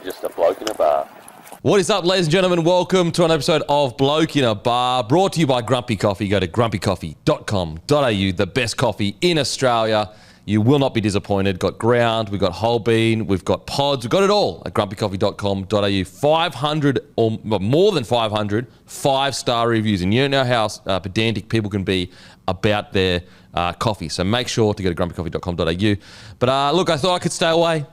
just a bloke in a bar. What is up, ladies and gentlemen? Welcome to an episode of Bloke in a Bar, brought to you by Grumpy Coffee. Go to grumpycoffee.com.au, the best coffee in Australia. You will not be disappointed. Got ground, we've got whole bean, we've got pods, we've got it all at grumpycoffee.com.au. 500 or more than 500 5-star reviews. And you know how pedantic people can be about their coffee. So make sure to go to grumpycoffee.com.au. But look, I thought I could stay away.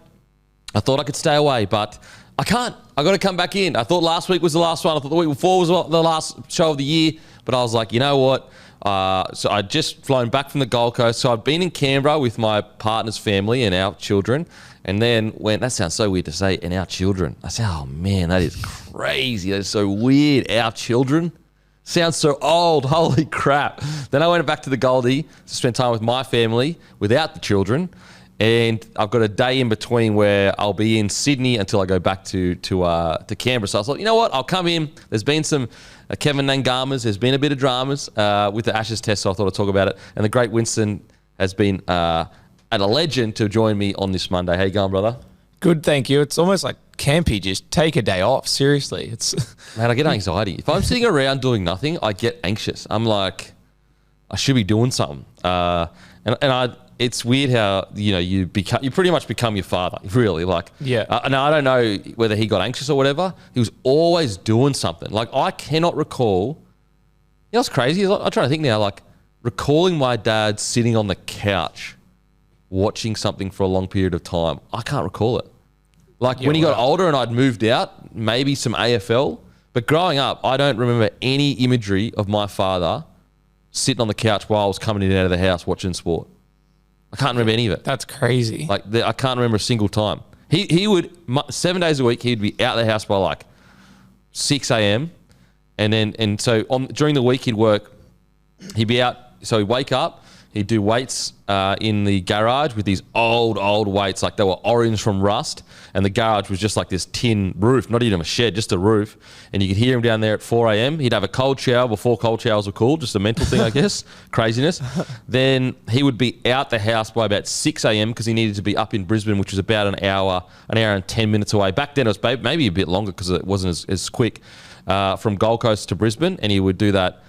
But I can't. I got to come back in. I thought last week was the last one. I thought the week before was the last show of the year. But I was like, you know what? So I'd just flown back from the Gold Coast. So I'd been in Canberra with my partner's family and our children. And then that sounds so weird to say, and our children. I said, oh man, that is crazy. That is so weird. Our children. Sounds so old. Holy crap. Then I went back to the Goldie to spend time with my family without the children. And I've got a day in between where I'll be in Sydney until I go back to Canberra. So I thought, you know what? I'll come in. There's been some Kevin Nangamas. There's been a bit of dramas with the Ashes test, so I thought I'd talk about it. And the great Winston has been at a legend to join me on this Monday. How you going, brother? Good, thank you. It's almost like campy. Just take a day off. Seriously. Man, I get anxiety. If I'm sitting around doing nothing, I get anxious. I'm like, I should be doing something. It's weird how, you know, you pretty much become your father, really. Like, yeah. Now, I don't know whether he got anxious or whatever. He was always doing something. Like, I cannot recall. You know what's crazy? I'm trying to think now, like, recalling my dad sitting on the couch watching something for a long period of time. I can't recall it. Like, when he got older and I'd moved out, maybe some AFL. But growing up, I don't remember any imagery of my father sitting on the couch while I was coming in and out of the house watching sport. I can't remember any of it. That's crazy. Like, I can't remember a single time. He would, 7 days a week, he'd be out of the house by like 6 a.m. And so during the week he'd work, he'd be out, so he'd wake up, he'd do weights in the garage with these old weights, like they were orange from rust, and the garage was just like this tin roof, not even a shed, just a roof, and you could hear him down there at 4 a.m. He'd have a cold shower before cold showers were cool, just a mental thing, I guess, craziness. Then he would be out the house by about 6 a.m. because he needed to be up in Brisbane, which was about an hour and 10 minutes away. Back then it was maybe a bit longer because it wasn't as quick from Gold Coast to Brisbane, and he would do that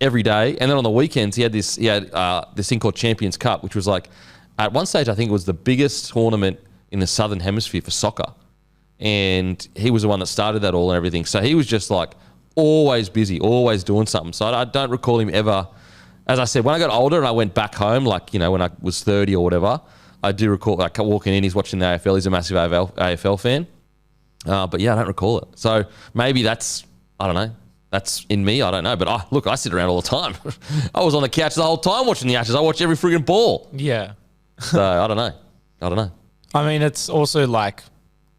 every day. And then on the weekends, he had this thing called Champions Cup, which was like, at one stage, I think it was the biggest tournament in the Southern Hemisphere for soccer. And he was the one that started that all and everything. So he was just like always busy, always doing something. So I don't recall him ever, as I said, when I got older and I went back home, like, you know, when I was 30 or whatever, I do recall, like, walking in, he's watching the AFL. He's a massive AFL fan. But yeah, I don't recall it. So maybe that's, I don't know. That's in me, I don't know. But I sit around all the time. I was on the couch the whole time watching the Ashes. I watch every friggin' ball. Yeah. So I don't know. I mean, it's also like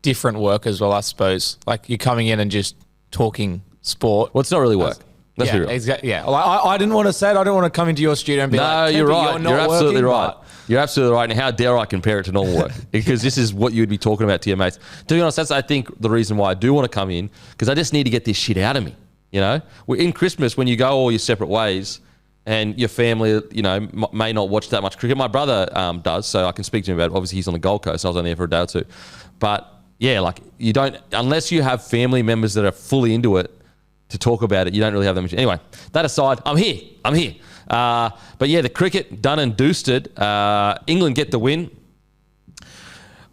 different work as well, I suppose. Like, you're coming in and just talking sport. Well, it's not really work. Let's be real. Exactly. Yeah. Like, I didn't want to say it. I didn't want to come into your studio and be no, like, you're right. You're absolutely right. You're absolutely right. And how dare I compare it to normal work? Because this is what you'd be talking about to your mates. To be honest, that's, I think, the reason why I do want to come in, because I just need to get this shit out of me. You know, in Christmas, when you go all your separate ways and your family, you know, may not watch that much cricket. My brother does, so I can speak to him about it. Obviously, he's on the Gold Coast. So I was only there for a day or two. But yeah, like, you don't, unless you have family members that are fully into it to talk about it, you don't really have that much. Anyway, that aside, I'm here. But yeah, the cricket, done and dusted. England get the win.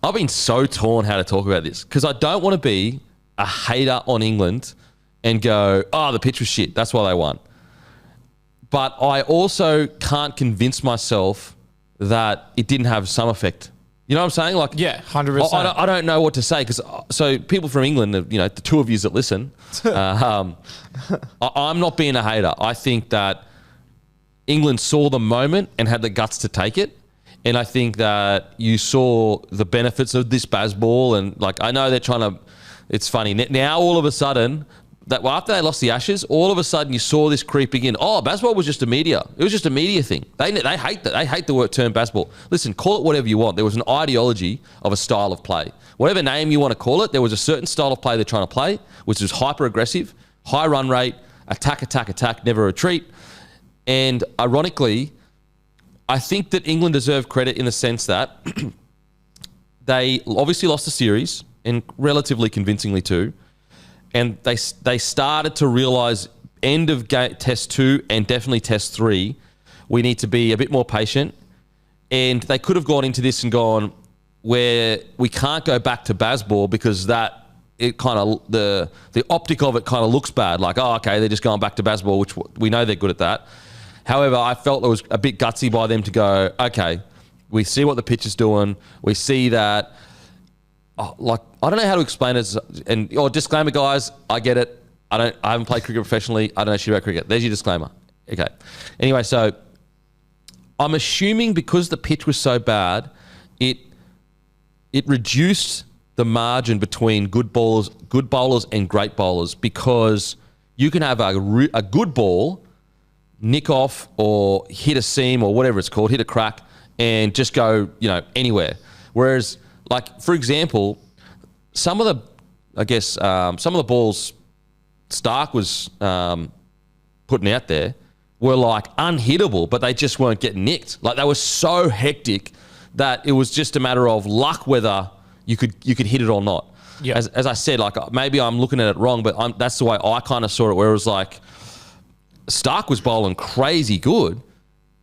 I've been so torn how to talk about this because I don't want to be a hater on England and go, oh, the pitch was shit. That's why they won. But I also can't convince myself that it didn't have some effect. You know what I'm saying? Like, yeah, 100%. I don't know what to say because so people from England, you know, the two of you that listen, I'm not being a hater. I think that England saw the moment and had the guts to take it. And I think that you saw the benefits of this Bazball. And like, I know they're trying to, it's funny. Now all of a sudden, after they lost the Ashes, all of a sudden you saw this creeping in. Oh, Bazball was just a media. It was just a media thing. They hate that. They hate the term Bazball. Listen, call it whatever you want. There was an ideology of a style of play. Whatever name you want to call it, there was a certain style of play they're trying to play, which was hyper aggressive, high run rate, attack, never retreat. And ironically, I think that England deserve credit in the sense that they obviously lost the series. and relatively convincingly too. And they started to realise end of test 2 and definitely test 3, we need to be a bit more patient. And they could have gone into this and gone, where we can't go back to Bazball because that it kind of the optic of it kind of looks bad. Like, oh, okay, they're just going back to Bazball, which we know they're good at that. However, I felt it was a bit gutsy by them to go, okay, we see what the pitch is doing. We see that. I don't know how to explain it. And disclaimer, guys, I get it. I haven't played cricket professionally. I don't know shit about cricket. There's your disclaimer. Okay. Anyway, so I'm assuming because the pitch was so bad, it reduced the margin between good bowlers and great bowlers, because you can have a good ball nick off or hit a seam or whatever it's called, hit a crack and just go, anywhere. Whereas, like, for example, some of the balls Stark was putting out there were like unhittable, but they just weren't getting nicked. Like, they were so hectic that it was just a matter of luck whether you could hit it or not. Yeah. As I said, like, maybe I'm looking at it wrong, but that's the way I kind of saw it, where it was like Stark was bowling crazy good.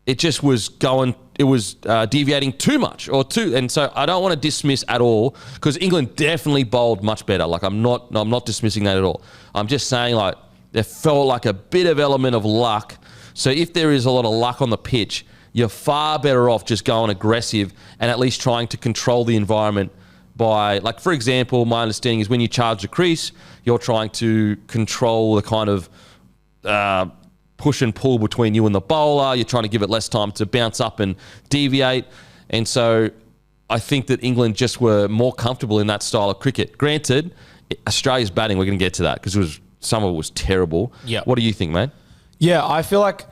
It just was deviating too much and so I don't want to dismiss at all, because England definitely bowled much better. Like, I'm not dismissing that at all. I'm just saying, like, there felt like a bit of element of luck. So if there is a lot of luck on the pitch, you're far better off just going aggressive and at least trying to control the environment by, like, for example, my understanding is when you charge the crease, you're trying to control the kind of push and pull between you and the bowler. You're trying to give it less time to bounce up and deviate. And so I think that England just were more comfortable in that style of cricket. Granted, Australia's batting, we're going to get to that, because some of it was terrible. Yeah. What do you think, man? Yeah, I feel like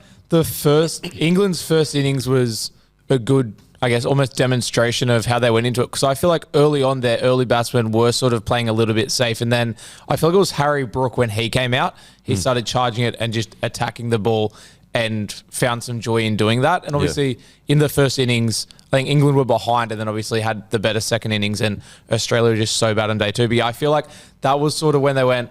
England's first innings was a good, I guess, almost demonstration of how they went into it. Because I feel like early on, their early batsmen were sort of playing a little bit safe. And then I feel like it was Harry Brook when he came out. He started charging it and just attacking the ball and found some joy in doing that. And obviously, in the first innings, I think England were behind and then obviously had the better second innings, and Australia were just so bad on day 2. But yeah, I feel like that was sort of when they went,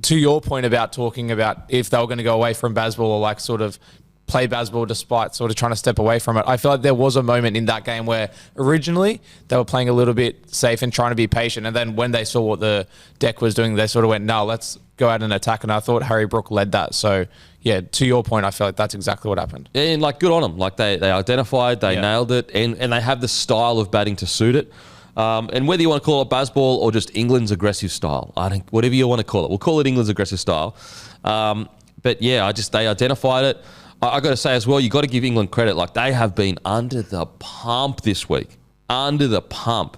to your point about talking about if they were going to go away from Bazball or like sort of play Bazball despite sort of trying to step away from it. I feel like there was a moment in that game where originally they were playing a little bit safe and trying to be patient. And then when they saw what the deck was doing, they sort of went, no, let's go out and attack. And I thought Harry Brook led that. So yeah, to your point, I feel like that's exactly what happened. And like, good on them. Like, they identified, they nailed it, and they have the style of batting to suit it. And whether you want to call it Bazball or just England's aggressive style, I think whatever you want to call it, we'll call it England's aggressive style. But yeah, they identified it. I got to say as well, you got to give England credit. Like, they have been under the pump this week, under the pump.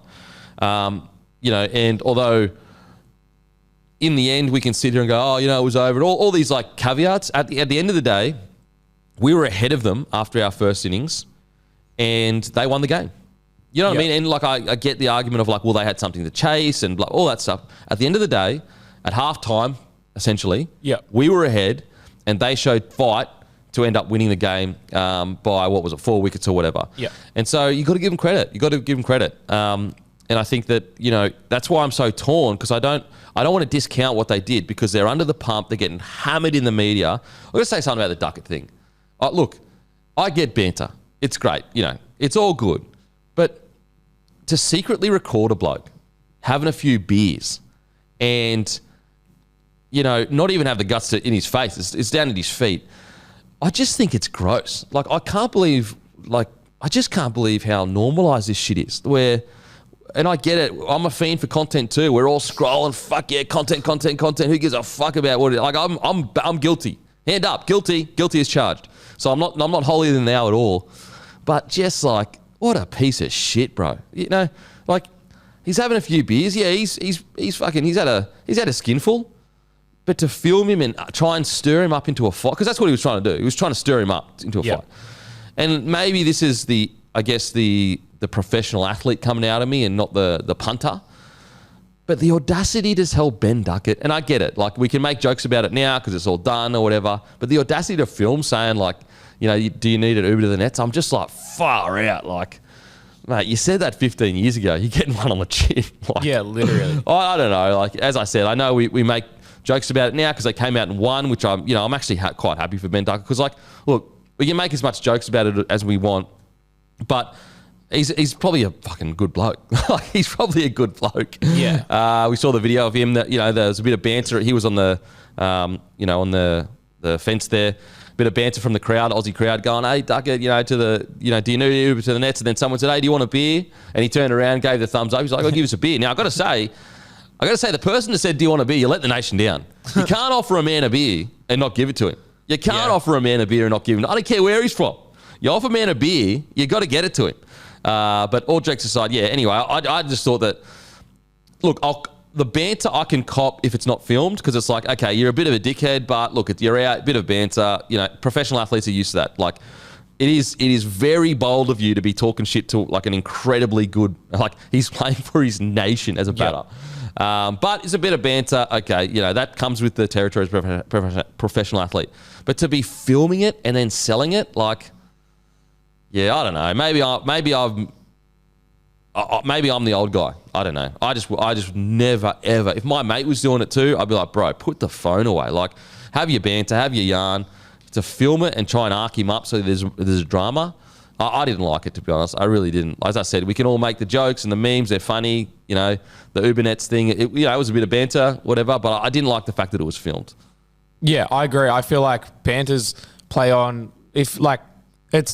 And although in the end we can sit here and go, it was over. All these like caveats. At the end of the day, we were ahead of them after our first innings, and they won the game. You know what I mean? And like, I get the argument of like, well, they had something to chase and all that stuff. At the end of the day, at halftime, essentially, we were ahead, and they showed fight to end up winning the game by, 4 wickets or whatever. Yeah. And so you got to give them credit. You got to give them credit. And I think that, that's why I'm so torn, because I don't want to discount what they did, because they're under the pump. They're getting hammered in the media. I'm going to say something about the Duckett thing. Look, I get banter. It's great. It's all good. But to secretly record a bloke having a few beers and, not even have the guts in his face, it's down at his feet, I just think it's gross. Like, I just can't believe how normalised this shit is. And I get it, I'm a fiend for content too. We're all scrolling, fuck yeah, content. Who gives a fuck about what it is? Like, I'm guilty. Hand up, guilty as charged. So I'm not holier than thou at all. But just like, what a piece of shit, bro. Like, he's having a few beers. Yeah, he's had a skinful. But to film him and try and stir him up into a fight, because that's what he was trying to do. He was trying to stir him up into a fight. And maybe this is the professional athlete coming out of me and not the punter. But the audacity to tell Ben Duckett, and I get it, like, we can make jokes about it now because it's all done or whatever, but the audacity to film saying, like, do you need an Uber to the nets? I'm just like, far out. Like, mate, you said that 15 years ago. You're getting one on the chin. Like, Yeah, literally. I don't know. Like, as I said, I know we make jokes about it now because they came out and won, which I'm actually quite happy for Ben Ducker because, like, look, we can make as much jokes about it as we want, but he's probably a fucking good bloke. Like, he's probably a good bloke. Yeah. We saw the video of him that, there was a bit of banter. He was on the, on the fence there. Bit of banter from the crowd, Aussie crowd, going, "Hey, Ducker, do you know Uber to the Nets?" And then someone said, "Hey, do you want a beer?" And he turned around, gave the thumbs up. He's like, "I'll give us a beer." Now, I got to say, the person that said, "Do you want a beer?" You let the nation down. You can't offer a man a beer and not give it to him. You can't offer a man a beer and not give him. I don't care where he's from. You offer a man a beer, you got to get it to him. But all jokes aside, yeah. Anyway, I just thought that. Look, the banter I can cop if it's not filmed because it's like, okay, you're a bit of a dickhead, but look, you're out, a bit of banter. Professional athletes are used to that. Like, it is very bold of you to be talking shit to like an incredibly good, like he's playing for his nation as a batter. But it's a bit of banter. Okay, that comes with the territory as a professional athlete. But to be filming it and then selling it, like, yeah, I don't know. Maybe I'm the old guy. I don't know. I just never ever. If my mate was doing it too, I'd be like, bro, put the phone away. Like, have your banter, have your yarn. To film it and try and arc him up so there's a drama. I didn't like it, to be honest. I really didn't. As I said, we can all make the jokes and the memes. They're funny. The Uber Nets thing. It was a bit of banter, whatever. But I didn't like the fact that it was filmed. Yeah, I agree. I feel like banters play on it's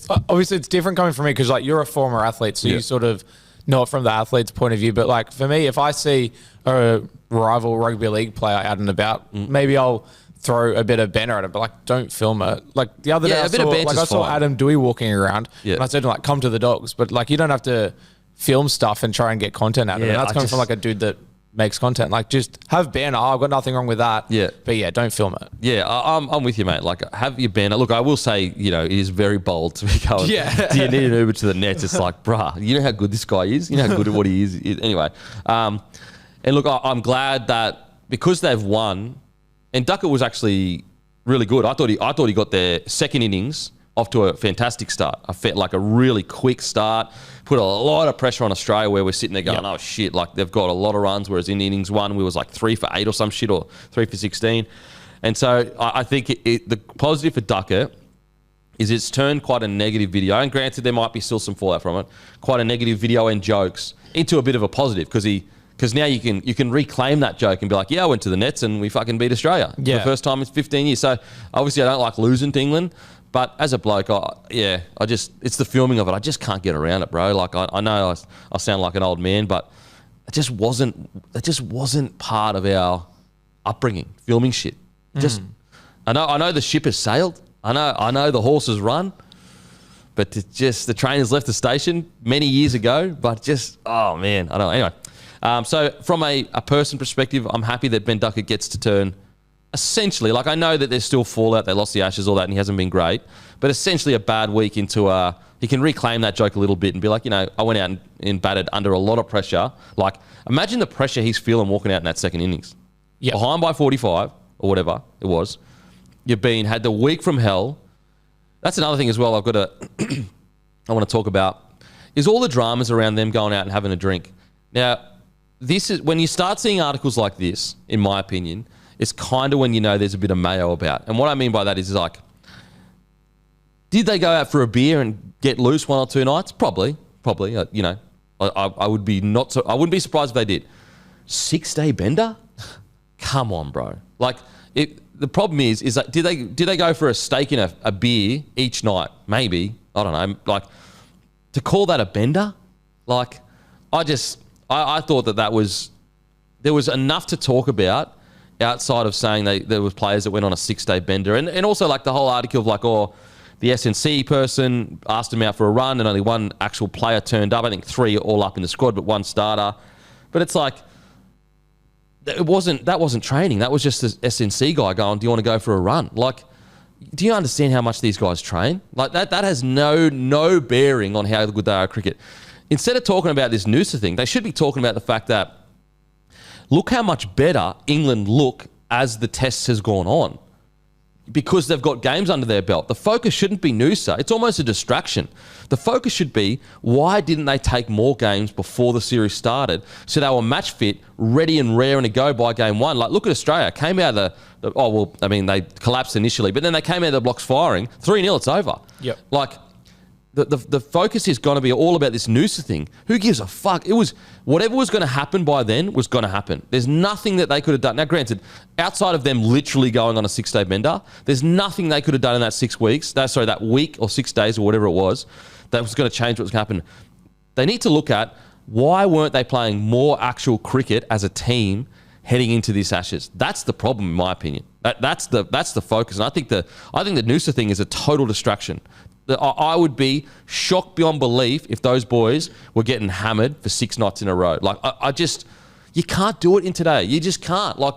obviously it's different coming from me because like you're a former athlete, so you sort of know it from the athlete's point of view. But like for me, if I see a rival rugby league player out and about, maybe I'll throw a bit of banter at it, but like don't film it. Like the other day, I saw Adam Dewey walking around, and I said to him, like, come to the Dogs. But like you don't have to film stuff and try and get content out of it. And that's coming from like a dude that makes content. Like just have banter. I've got nothing wrong with that. Yeah. But yeah, don't film it. Yeah, I'm with you, mate. Like have your banter. Look, I will say, it is very bold to be going, do you need an Uber to the Nets? It's like, bruh, you know how good this guy is? You know how good at what he is? Anyway. And look, I'm glad that because they've won, and Duckett was actually really good. I thought he got their second innings off to a fantastic start. Like a really quick start. Put a lot of pressure on Australia where we're sitting there going, oh shit, like they've got a lot of runs, whereas in innings one, we was like 3 for 8 or some shit, or 3 for 16. And so I think the positive for Duckett is it's turned quite a negative video, and granted there might be still some fallout from it, quite a negative video and jokes into a bit of a positive because now you can reclaim that joke and be like, yeah, I went to the Nets and we fucking beat Australia for the first time in 15 years. So obviously I don't like losing to England, but as a bloke, it's the filming of it. I just can't get around it, bro. Like I know I sound like an old man, but it just wasn't part of our upbringing, filming shit. I know the ship has sailed. I know the horse has run, but the train has left the station many years ago. But just, oh man, I don't know. Anyway, so from a person perspective, I'm happy that Ben Duckett gets to turn essentially, like I know that there's still fallout. They lost the Ashes, all that, and he hasn't been great. But essentially a bad week into he can reclaim that joke a little bit and be like, I went out and batted under a lot of pressure. Like, imagine the pressure he's feeling walking out in that second innings. Yeah. Behind by 45 or whatever it was. You've had the week from hell. That's another thing as well I want to talk about is all the dramas around them going out and having a drink. Now, this is when you start seeing articles like this, in my opinion, it's kind of when you know there's a bit of mayo about. And what I mean by that is like, did they go out for a beer and get loose 1 or 2 nights? Probably. I would be I wouldn't be surprised if they did. 6-day bender? Come on, bro. Like, the problem is that did they go for a steak and a beer each night? Maybe. I don't know. Like, to call that a bender? Like, I thought that there was enough to talk about outside of saying there was players that went on a 6-day bender. And also like the whole article of like, the SNC person asked him out for a run and only one actual player turned up. I think 3 all up in the squad, but 1 starter. But it's like, that wasn't training. That was just the SNC guy going, do you want to go for a run? Like, do you understand how much these guys train? Like that has no bearing on how good they are at cricket. Instead of talking about this Noosa thing, they should be talking about the fact that look how much better England look as the tests has gone on. because they've got games under their belt. The focus shouldn't be Noosa. It's almost a distraction. The focus should be, why didn't they take more games before the series started so they were match fit, ready and raring to go by game one? Like, look at Australia. Came out of they collapsed initially, but then they came out of the blocks firing. 3-0, it's over. Yep. Like, the focus is going to be all about this Noosa thing. Who gives a fuck? It was whatever was going to happen by then was going to happen. There's nothing that they could have done. Now, granted, outside of them literally going on a 6-day bender, there's nothing they could have done in that 6 weeks. That week or 6 days or whatever it was, that was going to change what's going to happen. They need to look at, why weren't they playing more actual cricket as a team heading into this Ashes? That's the problem, in my opinion. That's the focus, and I think the Noosa thing is a total distraction. I would be shocked beyond belief if those boys were getting hammered for 6 nights in a row. Like, you can't do it in today. You just can't. Like,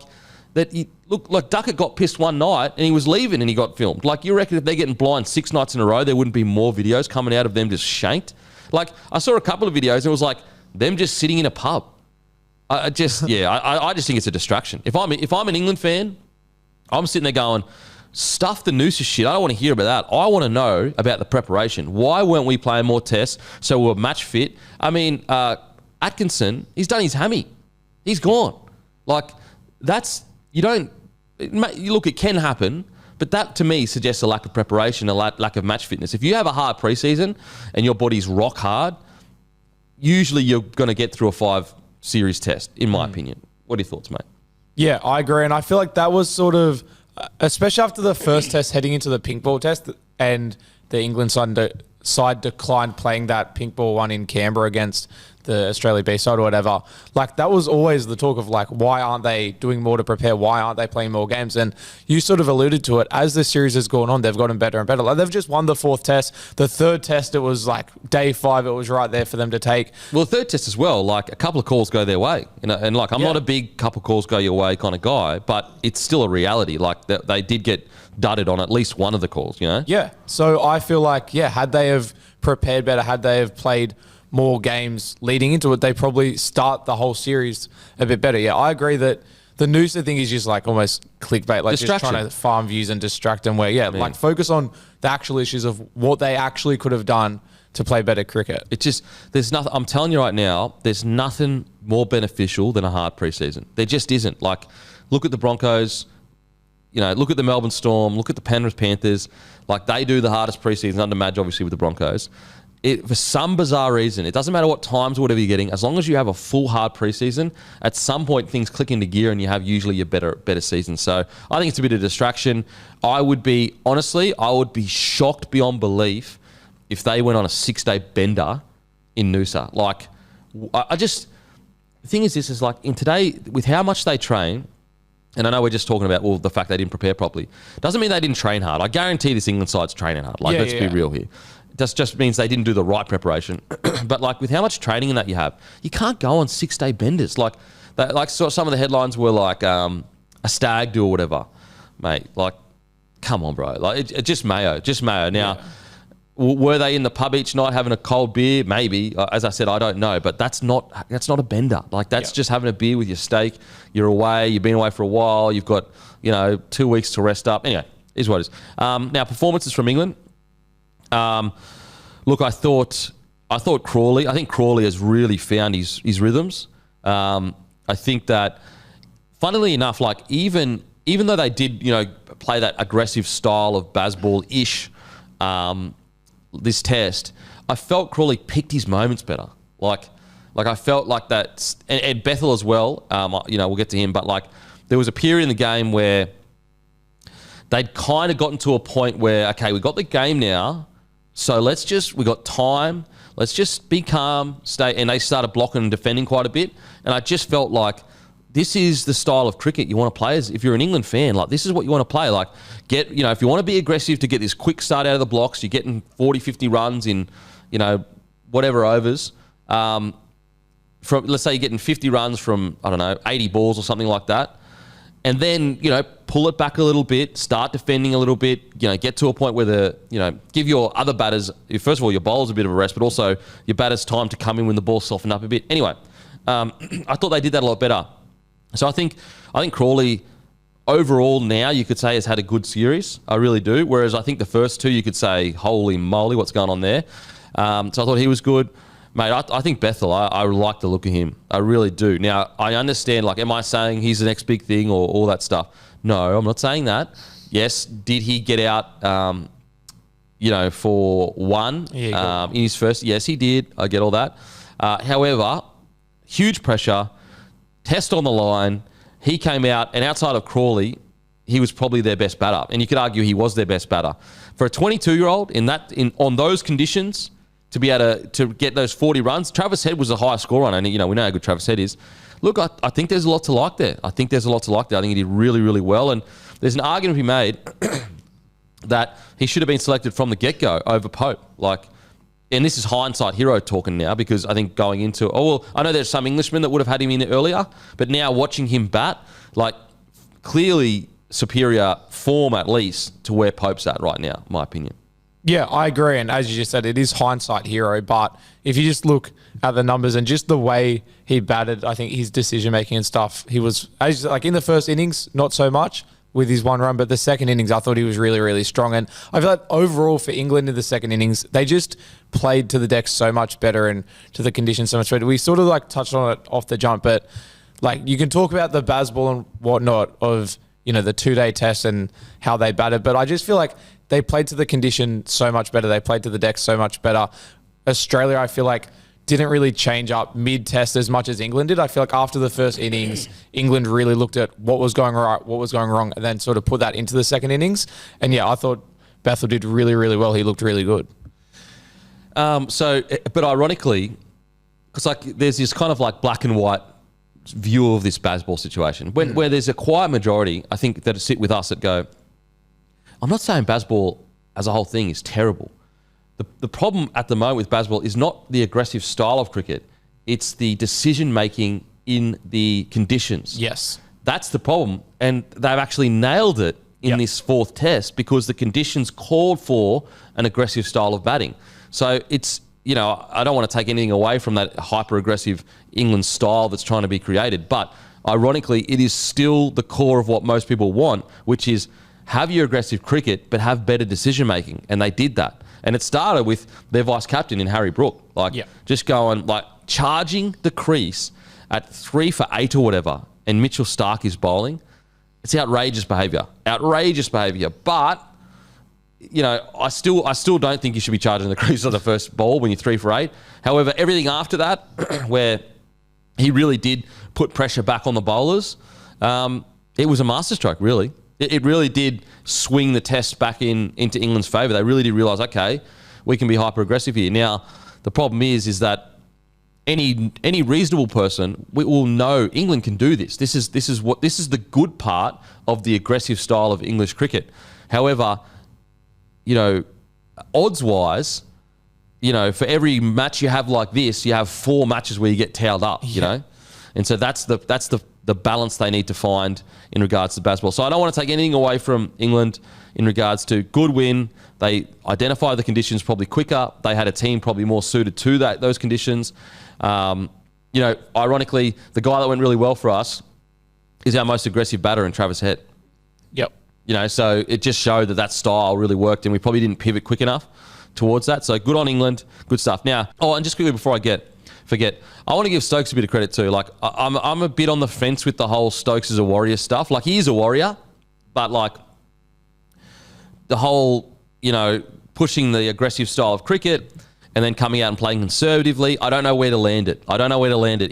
Duckett got pissed one night and he was leaving and he got filmed. Like, you reckon if they're getting blind 6 nights in a row, there wouldn't be more videos coming out of them just shanked? Like, I saw a couple of videos and it was like them just sitting in a pub. I just think it's a distraction. If I'm an England fan, I'm sitting there going, stuff the Noosa shit. I don't want to hear about that. I want to know about the preparation. Why weren't we playing more tests so we were match fit? I mean, Atkinson, he's done his hammy. He's gone. Like, look, it can happen, but that to me suggests a lack of preparation, a lack of match fitness. If you have a hard preseason and your body's rock hard, usually you're going to get through a 5-series test, in my opinion. What are your thoughts, mate? Yeah, I agree. And I feel like that was sort of, especially after the first test heading into the pink ball test, and the England side declined playing that pink ball one in Canberra against the Australia B side or whatever. Like, that was always the talk of, like, why aren't they doing more to prepare? Why aren't they playing more games? And you sort of alluded to it. As the series has gone on, they've gotten better and better. Like, they've just won the 4th test. The 3rd test, it was like day 5, it was right there for them to take. Well, the 3rd test as well, like, a couple of calls go their way. You know, and like, I'm not a big couple of calls go your way kind of guy, but it's still a reality. Like, they did get dudded on at least one of the calls, you know? Yeah. So I feel like, had they have prepared better, had they have played more games leading into it, they probably start the whole series a bit better. Yeah, I agree that the Noosa thing is just like almost clickbait, like just trying to farm views and distract them where, like focus on the actual issues of what they actually could have done to play better cricket. It's just, there's nothing, I'm telling you right now, there's nothing more beneficial than a hard preseason. There just isn't. Like, look at the Broncos, you know, look at the Melbourne Storm, look at the Penrith Panthers. Like, they do the hardest preseason under Madge, obviously, with the Broncos. For some bizarre reason, it doesn't matter what times or whatever you're getting, as long as you have a full hard preseason, at some point things click into gear and you have usually your better season. So I think it's a bit of distraction. I would be shocked beyond belief if they went on a 6-day bender in Noosa. Like, the thing is, this is like, in today, with how much they train, and I know we're just talking about, the fact they didn't prepare properly, doesn't mean they didn't train hard. I guarantee this England side's training hard. Like, let's be real here. That just means they didn't do the right preparation. But like, with how much training in that you have, you can't go on 6-day benders. Like some of the headlines were like a stag do or whatever, mate. Like, come on, bro. Like, it just Mayo. Now, were they in the pub each night having a cold beer? Maybe. As I said, I don't know. But that's not a bender. Like, that's just having a beer with your steak. You're away. You've been away for a while. You've got 2 weeks to rest up. Anyway, is what it is. Now, performances from England. Look, I thought Crawley. I think Crawley has really found his rhythms. I think that, funnily enough, like, even though they did, play that aggressive style of Bazball-ish this test, I felt Crawley picked his moments better. Like I felt like that, and Bethel as well. We'll get to him, but like, there was a period in the game where they'd kind of gotten to a point where, okay, we got the game now. So we got time. Let's just be calm, stay. And they started blocking and defending quite a bit. And I just felt like this is the style of cricket you want to play. If you're an England fan, like, this is what you want to play. Like, if you want to be aggressive to get this quick start out of the blocks, you're getting 40, 50 runs in, whatever overs. Let's say you're getting 50 runs from, 80 balls or something like that. And then, pull it back a little bit, start defending a little bit, get to a point where give your other batters, first of all, your bowlers a bit of a rest, but also your batters time to come in when the ball softened up a bit. Anyway, I thought they did that a lot better. So I think Crawley, overall now you could say has had a good series. I really do. Whereas I think the first two you could say, holy moly, what's going on there? So I thought he was good. Mate, I think Bethel, I like the look of him. I really do. Now, I understand, like, am I saying he's the next big thing or all that stuff? No, I'm not saying that. Yes, did he get out, for one in his first? Yes, he did. I get all that. However, huge pressure, test on the line. He came out, and outside of Crawley, he was probably their best batter. And you could argue he was their best batter. For a 22-year-old on those conditions, to be able to get those 40 runs, Travis Head was the highest scorer, and we know how good Travis Head is. Look, I think there's a lot to like there. I think he did really, really well, and there's an argument to be made that he should have been selected from the get-go over Pope. And this is hindsight hero talking now, because I think going into I know there's some Englishmen that would have had him in earlier, but now watching him bat, clearly superior form at least to where Pope's at right now, in my opinion. Yeah, I agree. And as you just said, it is hindsight hero. But if you just look at the numbers and just the way he batted, I think his decision-making and stuff, he was, in the first innings, not so much with his one run, but the second innings, I thought he was really, really strong. And I feel like overall for England in the second innings, they just played to the deck so much better and to the conditions so much better. We sort of touched on it off the jump, but you can talk about the Bazball and whatnot of, the 2-day test and how they batted, but I just feel like they played to the condition so much better. They played to the deck so much better. Australia, I feel like, didn't really change up mid-test as much as England did. I feel like after the first innings, England really looked at what was going right, what was going wrong, and then sort of put that into the second innings. And yeah, I thought Bethel did really, really well. He looked really good. But ironically, because there's this kind of black and white view of this Bazball situation, where there's a quiet majority, I think, that sit with us that go, I'm not saying Bazball as a whole thing is terrible. The problem at the moment with Bazball is not the aggressive style of cricket, it's the decision-making in the conditions. Yes. That's the problem, and they've actually nailed it in this fourth test because the conditions called for an aggressive style of batting. So it's, I don't want to take anything away from that hyper-aggressive England style that's trying to be created, but ironically, it is still the core of what most people want, which is have your aggressive cricket, but have better decision-making, and they did that. And it started with their vice-captain in Harry Brook, just going, charging the crease at 3 for 8 or whatever, and Mitchell Stark is bowling. It's outrageous behaviour. But, I still don't think you should be charging the crease on the first ball when you're 3 for 8. However, everything after that, where he really did put pressure back on the bowlers, it was a masterstroke, really. It really did swing the test back into England's favour. They really did realise, okay, we can be hyper-aggressive here. Now, the problem is that any reasonable person will know England can do this. This is the good part of the aggressive style of English cricket. However, odds-wise, for every match you have like this, you have 4 matches where you get towed up, and so that's the balance they need to find in regards to Bazball. So I don't want to take anything away from England in regards to good win. They identified the conditions probably quicker. They had a team probably more suited to those conditions. Ironically, the guy that went really well for us is our most aggressive batter in Travis Head. Yep. So it just showed that style really worked, and we probably didn't pivot quick enough towards that. So good on England. Good stuff. Now, and just quickly before I forget, I want to give Stokes a bit of credit too. I'm a bit on the fence with the whole Stokes is a warrior stuff. He is a warrior, but the whole, pushing the aggressive style of cricket and then coming out and playing conservatively, I don't know where to land it.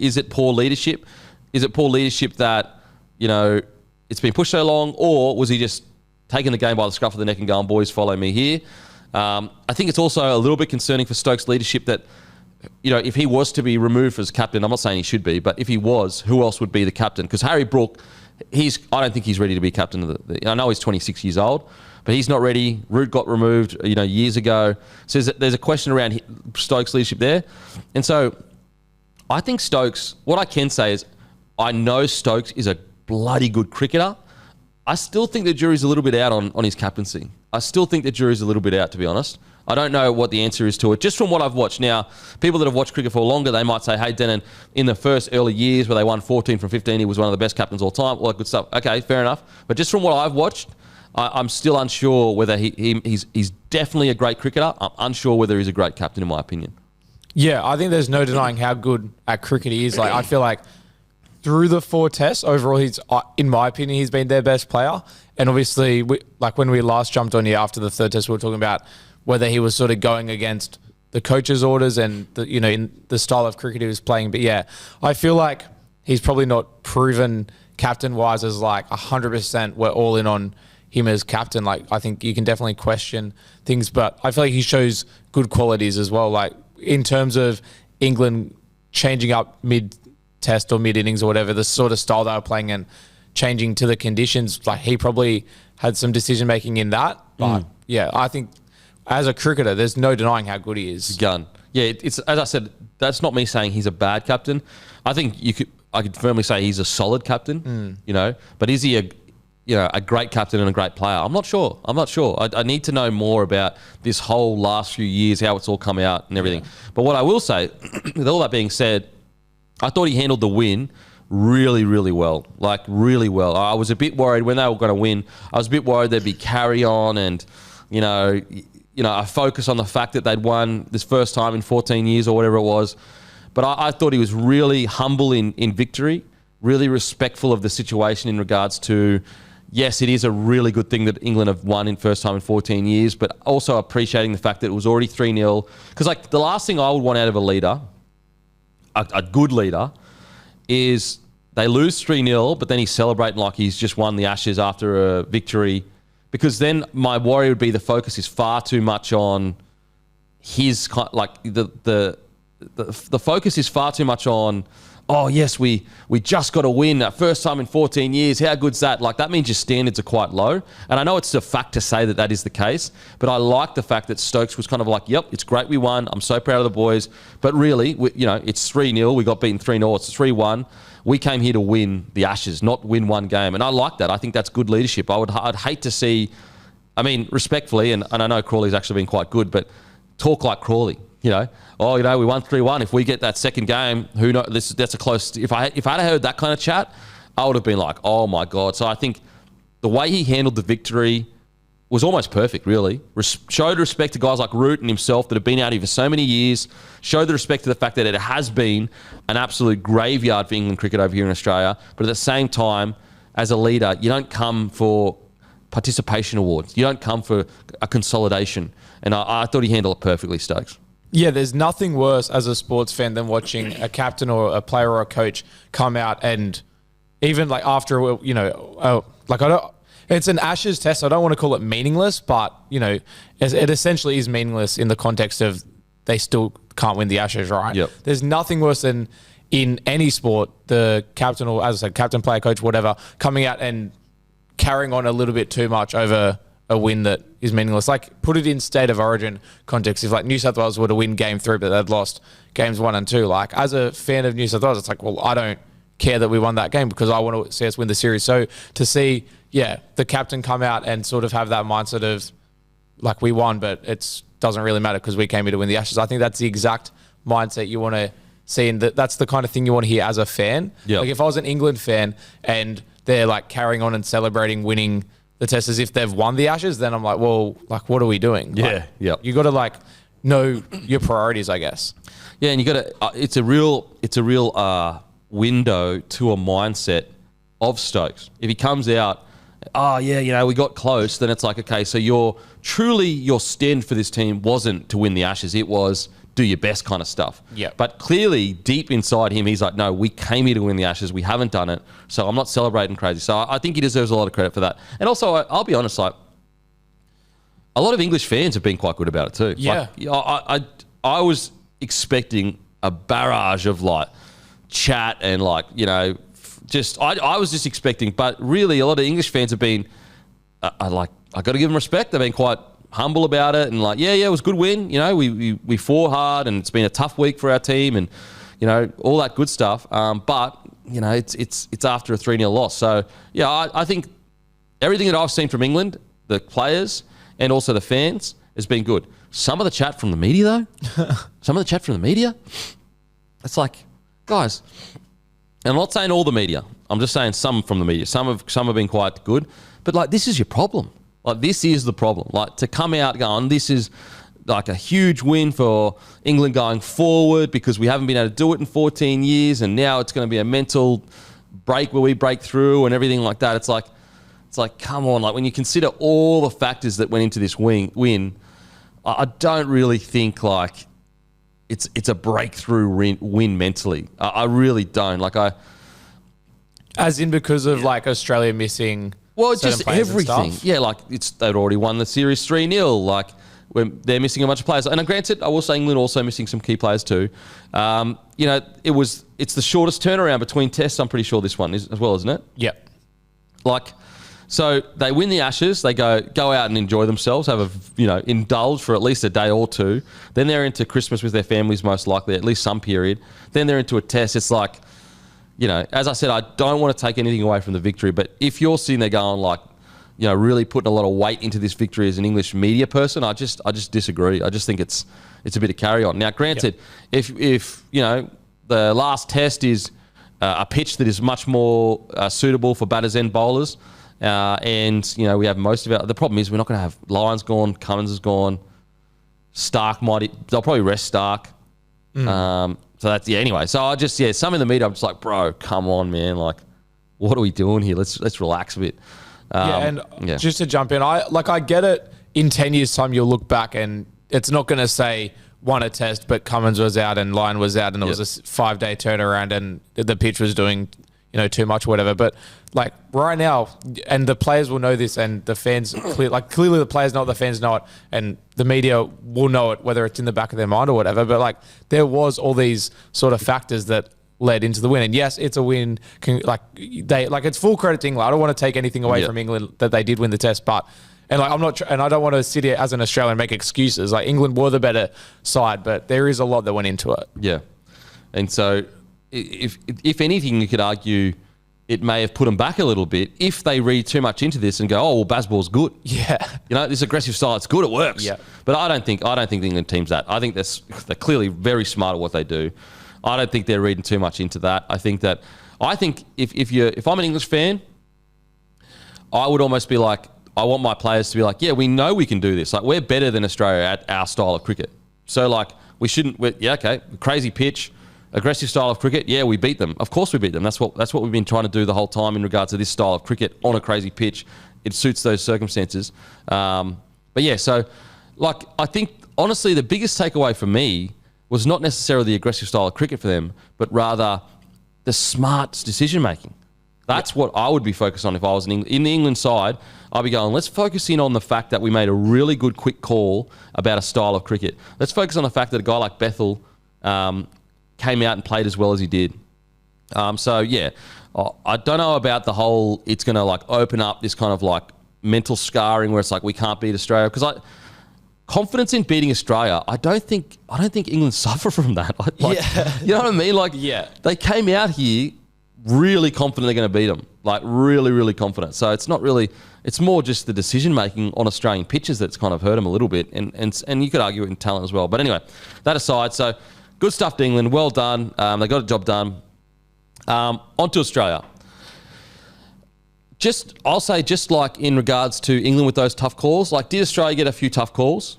Is it poor leadership? Is it poor leadership that, it's been pushed so long, or was he just taking the game by the scruff of the neck and going, boys, follow me here? I think it's also a little bit concerning for Stokes' leadership that, if he was to be removed as captain, I'm not saying he should be, but if he was, who else would be the captain? Because Harry Brook, I don't think he's ready to be captain of I know he's 26 years old, but he's not ready. Root got removed, years ago. So there's a question around Stokes' leadership there. And so I think Stokes, what I can say is I know Stokes is a bloody good cricketer. I still think the jury's a little bit out on his captaincy. I still think the jury's a little bit out, to be honest. I don't know what the answer is to it. Just from what I've watched now, people that have watched cricket for longer, they might say, hey, Denon, in the first early years where they won 14 from 15, he was one of the best captains all time, all that good stuff. Okay, fair enough. But just from what I've watched, I'm still unsure whether he's definitely a great cricketer. I'm unsure whether he's a great captain, in my opinion. Yeah, I think there's no denying how good at cricket he is. Like, I feel like through the 4 tests, overall, he's, in my opinion, he's been their best player. And obviously, when we last jumped on here after the 3rd test, we were talking about whether he was sort of going against the coach's orders and in the style of cricket he was playing. But yeah, I feel like he's probably not proven captain-wise as like 100% we're all in on him as captain. Like, I think you can definitely question things, but I feel like he shows good qualities as well. Like, in terms of England changing up mid-test or mid-innings or whatever, the sort of style they were playing and changing to the conditions, like, he probably had some decision-making in that. But yeah, I think as a cricketer, there's no denying how good he is. Gun. Yeah, it's as I said, that's not me saying he's a bad captain. I think I could firmly say he's a solid captain, but is he a great captain and a great player? I'm not sure. I need to know more about this whole last few years, how it's all come out and everything. Yeah. But what I will say, with all that being said, I thought he handled the win really, really well. Like, really well. I was a bit worried when they were going to win. I was a bit worried there'd be carry on and, a focus on the fact that they'd won this first time in 14 years or whatever it was. But I thought he was really humble in victory, really respectful of the situation in regards to, yes, it is a really good thing that England have won in first time in 14 years, but also appreciating the fact that it was already 3-0. Because, like, the last thing I would want out of a leader, a good leader, is they lose 3-0, but then he's celebrating like he's just won the Ashes after a victory. Because then my worry would be the focus is far too much on his, like, the focus is far too much on, oh, yes, we just got to win that first time in 14 years. How good's that? Like, that means your standards are quite low. And I know it's a fact to say that is the case, but I like the fact that Stokes was kind of like, yep, it's great we won. I'm so proud of the boys. But really, it's 3-0. We got beaten 3-0. It's 3-1. We came here to win the Ashes, not win one game. And I like that. I think that's good leadership. I'd hate to see, respectfully, and I know Crawley's actually been quite good, but talk like Crawley. We won 3-1. If we get that second game, who knows? That's a close. If I had heard that kind of chat, I would have been like, oh my God. So I think the way he handled the victory was almost perfect, really. Showed respect to guys like Root and himself that have been out here for so many years. Showed the respect to the fact that it has been an absolute graveyard for England cricket over here in Australia. But at the same time, as a leader, you don't come for participation awards. You don't come for a consolidation. And I thought he handled it perfectly, Stokes. Yeah, there's nothing worse as a sports fan than watching a captain or a player or a coach come out and even like after, it's an Ashes test. I don't want to call it meaningless, but, it essentially is meaningless in the context of they still can't win the Ashes, right? Yep. There's nothing worse than in any sport, the captain or, as I said, captain, player, coach, whatever, coming out and carrying on a little bit too much over a win that is meaningless. Like, put it in state of origin context. If, like, New South Wales were to win game 3, but they'd lost games 1 and 2, like, as a fan of New South Wales, it's like, well, I don't care that we won that game because I want to see us win the series. So to see, the captain come out and sort of have that mindset of, like, we won, but it doesn't really matter because we came here to win the Ashes. I think that's the exact mindset you want to see, and that's the kind of thing you want to hear as a fan. Yep. Like, if I was an England fan and they're, like, carrying on and celebrating winning the test as if they've won the Ashes, then I'm like, well, like, what are we doing? Yeah, like, yeah. You got to, like, know your priorities, I guess. Yeah, and you got to. It's a real window to a mindset of Stokes. If he comes out, we got close, then it's like, okay, so your stand for this team wasn't to win the Ashes. It was do your best kind of stuff. Yeah. But clearly, deep inside him, he's like, no, we came here to win the Ashes. We haven't done it. So I'm not celebrating crazy. So I think he deserves a lot of credit for that. And also, I'll be honest, like, a lot of English fans have been quite good about it too. Yeah. Like, I was expecting a barrage of, like, chat and, like, I was just expecting, but really a lot of English fans have been, I got to give them respect. They've been quite humble about it and like, it was a good win. We fought hard and it's been a tough week for our team and, all that good stuff. But, it's after a 3-0 loss. So, I think everything that I've seen from England, the players, and also the fans has been good. Some of the chat from the media, though, it's like, guys, and I'm not saying all the media. I'm just saying some from the media. Some have been quite good, but like this is your problem. Like this is the problem. Like to come out going, this is like a huge win for England going forward because we haven't been able to do it in 14 years, and now it's going to be a mental break where we break through and everything like that. It's like, come on. Like when you consider all the factors that went into this win, I don't really think like it's a breakthrough win mentally. I really don't. Like as in because of like Australia missing. Well, just everything. Yeah, like they'd already won the series 3-0. Like when they're missing a bunch of players. And granted, I will say England also missing some key players too. It's the shortest turnaround between tests. I'm pretty sure this one is as well, isn't it? Yep. Like, so they win the Ashes. They go out and enjoy themselves, indulge for at least a day or two. Then they're into Christmas with their families, most likely, at least some period. Then they're into a test. It's like, as I said, I don't want to take anything away from the victory, but if you're sitting there going like, really putting a lot of weight into this victory as an English media person, I just disagree. I just think it's a bit of carry on. Now, granted, if the last test is a pitch that is much more suitable for batters and bowlers, and we have most of the problem is we're not going to have Lyons gone, Cummins is gone, Stark they'll probably rest Stark. So that's anyway. So some in the media, I'm just like, bro, come on, man. Like, what are we doing here? Let's relax a bit. Just to jump in, I get it. In 10 years' time, you'll look back and it's not going to say won a test, but Cummins was out and Lyon was out, and it was a 5-day turnaround, and the pitch was doing too much or whatever. But like right now, and the players will know this, and the fans clearly the players know it, the fans know it, and the media will know it, whether it's in the back of their mind or whatever. But like there was all these sort of factors that led into the win, and yes, it's a win. It's full credit to England. I don't want to take anything away from England that they did win the test, but and like I'm not, and I don't want to sit here as an Australian and make excuses. Like England were the better side, but there is a lot that went into it. Yeah, and so if anything, you could argue it may have put them back a little bit if they read too much into this and go, oh well, Bazball's good. Yeah, this aggressive style, it's good, it works. Yeah, but I don't think the England team's that. I think they're clearly very smart at what they do. I don't think they're reading too much into that. I think if I'm an English fan, I would almost be like, I want my players to be like, yeah, we know we can do this. Like we're better than Australia at our style of cricket. So like we shouldn't. Crazy pitch, aggressive style of cricket. Yeah, we beat them. Of course we beat them. That's what we've been trying to do the whole time in regards to this style of cricket on a crazy pitch. It suits those circumstances. But yeah, so like I think honestly the biggest takeaway for me was not necessarily the aggressive style of cricket for them, but rather the smart decision making. That's what I would be focused on if I was in the England side. I'd be going, let's focus in on the fact that we made a really good quick call about a style of cricket. Let's focus on the fact that a guy like Bethel came out and played as well as he did. I don't know about the whole, it's going to like open up this kind of like mental scarring where it's like we can't beat Australia, because confidence in beating Australia, I don't think England suffer from that. You know what I mean? Like, they came out here really confident they're going to beat them. Like, really, really confident. So it's not really, it's more just the decision making on Australian pitches that's kind of hurt them a little bit, and you could argue it in talent as well. But anyway, that aside, so good stuff to England. Well done. They got a job done. On to Australia. I'll say like in regards to England with those tough calls, like did Australia get a few tough calls?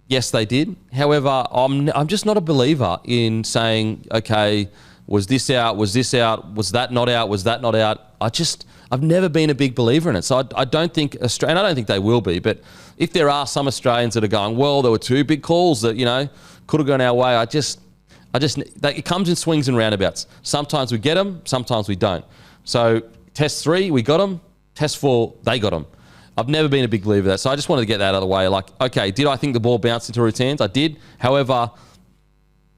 Yes, they did. However, I'm just not a believer in saying, okay, was this out? Was this out? Was that not out? Was that not out? I've never been a big believer in it. So I don't think Australia, and I don't think they will be, but if there are some Australians that are going, well, there were two big calls that, could have gone our way. It comes in swings and roundabouts. Sometimes we get them, sometimes we don't. So test 3, we got them. Test 4, they got them. I've never been a big believer of that. So I just wanted to get that out of the way. Like, okay, did I think the ball bounced into Root's hands? I did. However,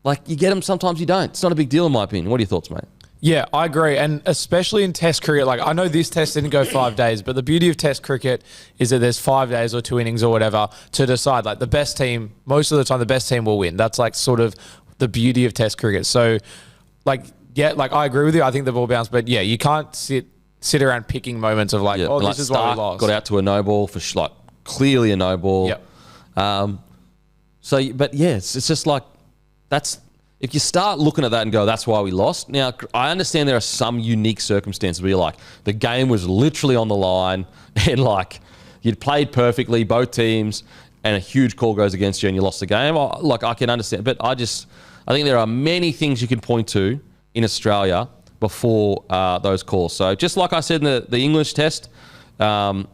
like you get them, sometimes you don't. It's not a big deal in my opinion. What are your thoughts, mate? Yeah, I agree. And especially in test cricket, like I know this test didn't go 5 days, but the beauty of test cricket is that there's 5 days or 2 innings or whatever to decide. Like the best team, most of the time, the best team will win. That's like sort of the beauty of test cricket. So like, yeah, like I agree with you. I think the ball bounced, but yeah, you can't sit around picking moments of like, this is why we lost. Got out to a no ball for clearly a no ball. Yep. But yeah, it's just like that's if you start looking at that and go, that's why we lost. Now, I understand there are some unique circumstances where you're like, the game was literally on the line and like you'd played perfectly, both teams, and a huge call goes against you and you lost the game. Like I can understand, but I think there are many things you can point to in Australia before those calls. So just like I said in the English test, the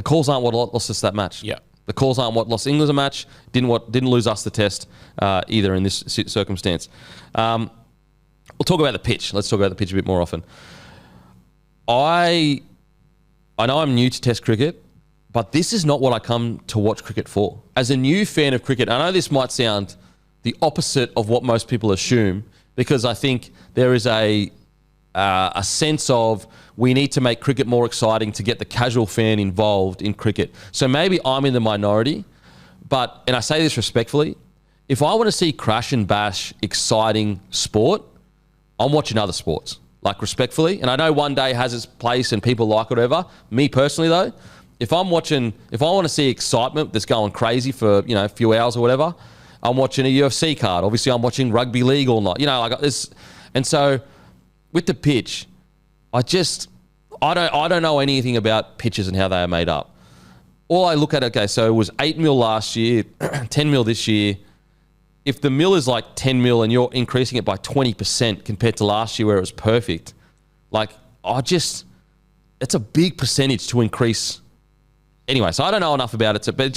calls aren't what lost us that match. Yeah. The calls aren't what lost England a match. Didn't lose us the test either in this circumstance. We'll talk about the pitch. Let's talk about the pitch a bit more often. I know I'm new to Test cricket, but this is not what I come to watch cricket for. As a new fan of cricket, I know this might sound the opposite of what most people assume, because I think there is a sense of we need to make cricket more exciting to get the casual fan involved in cricket. So maybe I'm in the minority, and I say this respectfully, if I want to see crash and bash exciting sport, I'm watching other sports, like respectfully. And I know one day has its place and people like whatever. Me personally though, if I want to see excitement that's going crazy for, a few hours or whatever, I'm watching a UFC card. Obviously I'm watching rugby league all night, like this. And so with the pitch, I don't know anything about pitches and how they are made up. All I look at, okay, so it was 8 mil last year, 10 mil this year. If the mil is like 10 mil and you're increasing it by 20% compared to last year where it was perfect, it's a big percentage to increase. Anyway, so I don't know enough about it, but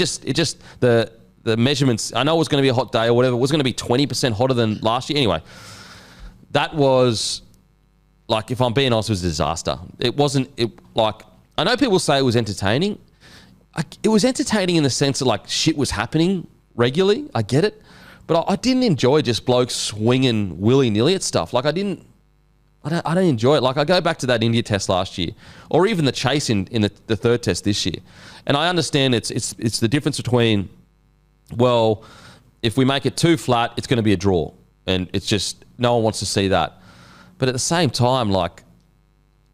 the measurements, I know it was going to be a hot day or whatever, it was going to be 20% hotter than last year. Anyway, that was, if I'm being honest, it was a disaster. I know people say it was entertaining. It was entertaining in the sense that shit was happening regularly. I get it. But I didn't enjoy just blokes swinging willy-nilly at stuff. I don't enjoy it. I go back to that India test last year, or even the chase in the third test this year. And I understand it's the difference between, well, if we make it too flat, it's going to be a draw. And it's just, no one wants to see that. But at the same time,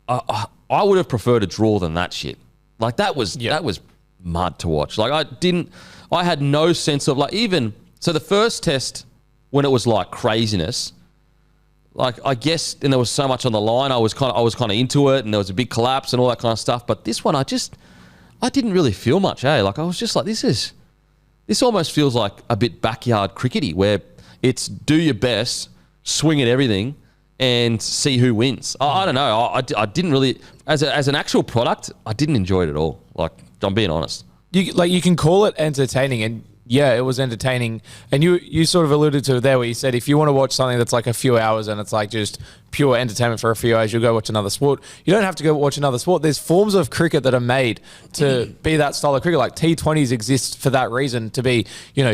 I would have preferred a draw than that shit. That was mud to watch. I had no sense of so the first test when it was craziness, I guess, and there was so much on the line, I was kind of into it, and there was a big collapse and all that kind of stuff. But this one, I didn't really feel much. I was just this almost feels like a bit backyard crickety, where it's do your best, swing at everything, and see who wins. I don't know. I didn't really, as an actual product, I didn't enjoy it at all. I'm being honest. You can call it entertaining, and yeah, it was entertaining. And you sort of alluded to it there where you said if you want to watch something that's a few hours and it's just pure entertainment for a few hours, you'll go watch another sport. You don't have to go watch another sport. There's forms of cricket that are made to be that style of cricket. T20s exist for that reason, to be,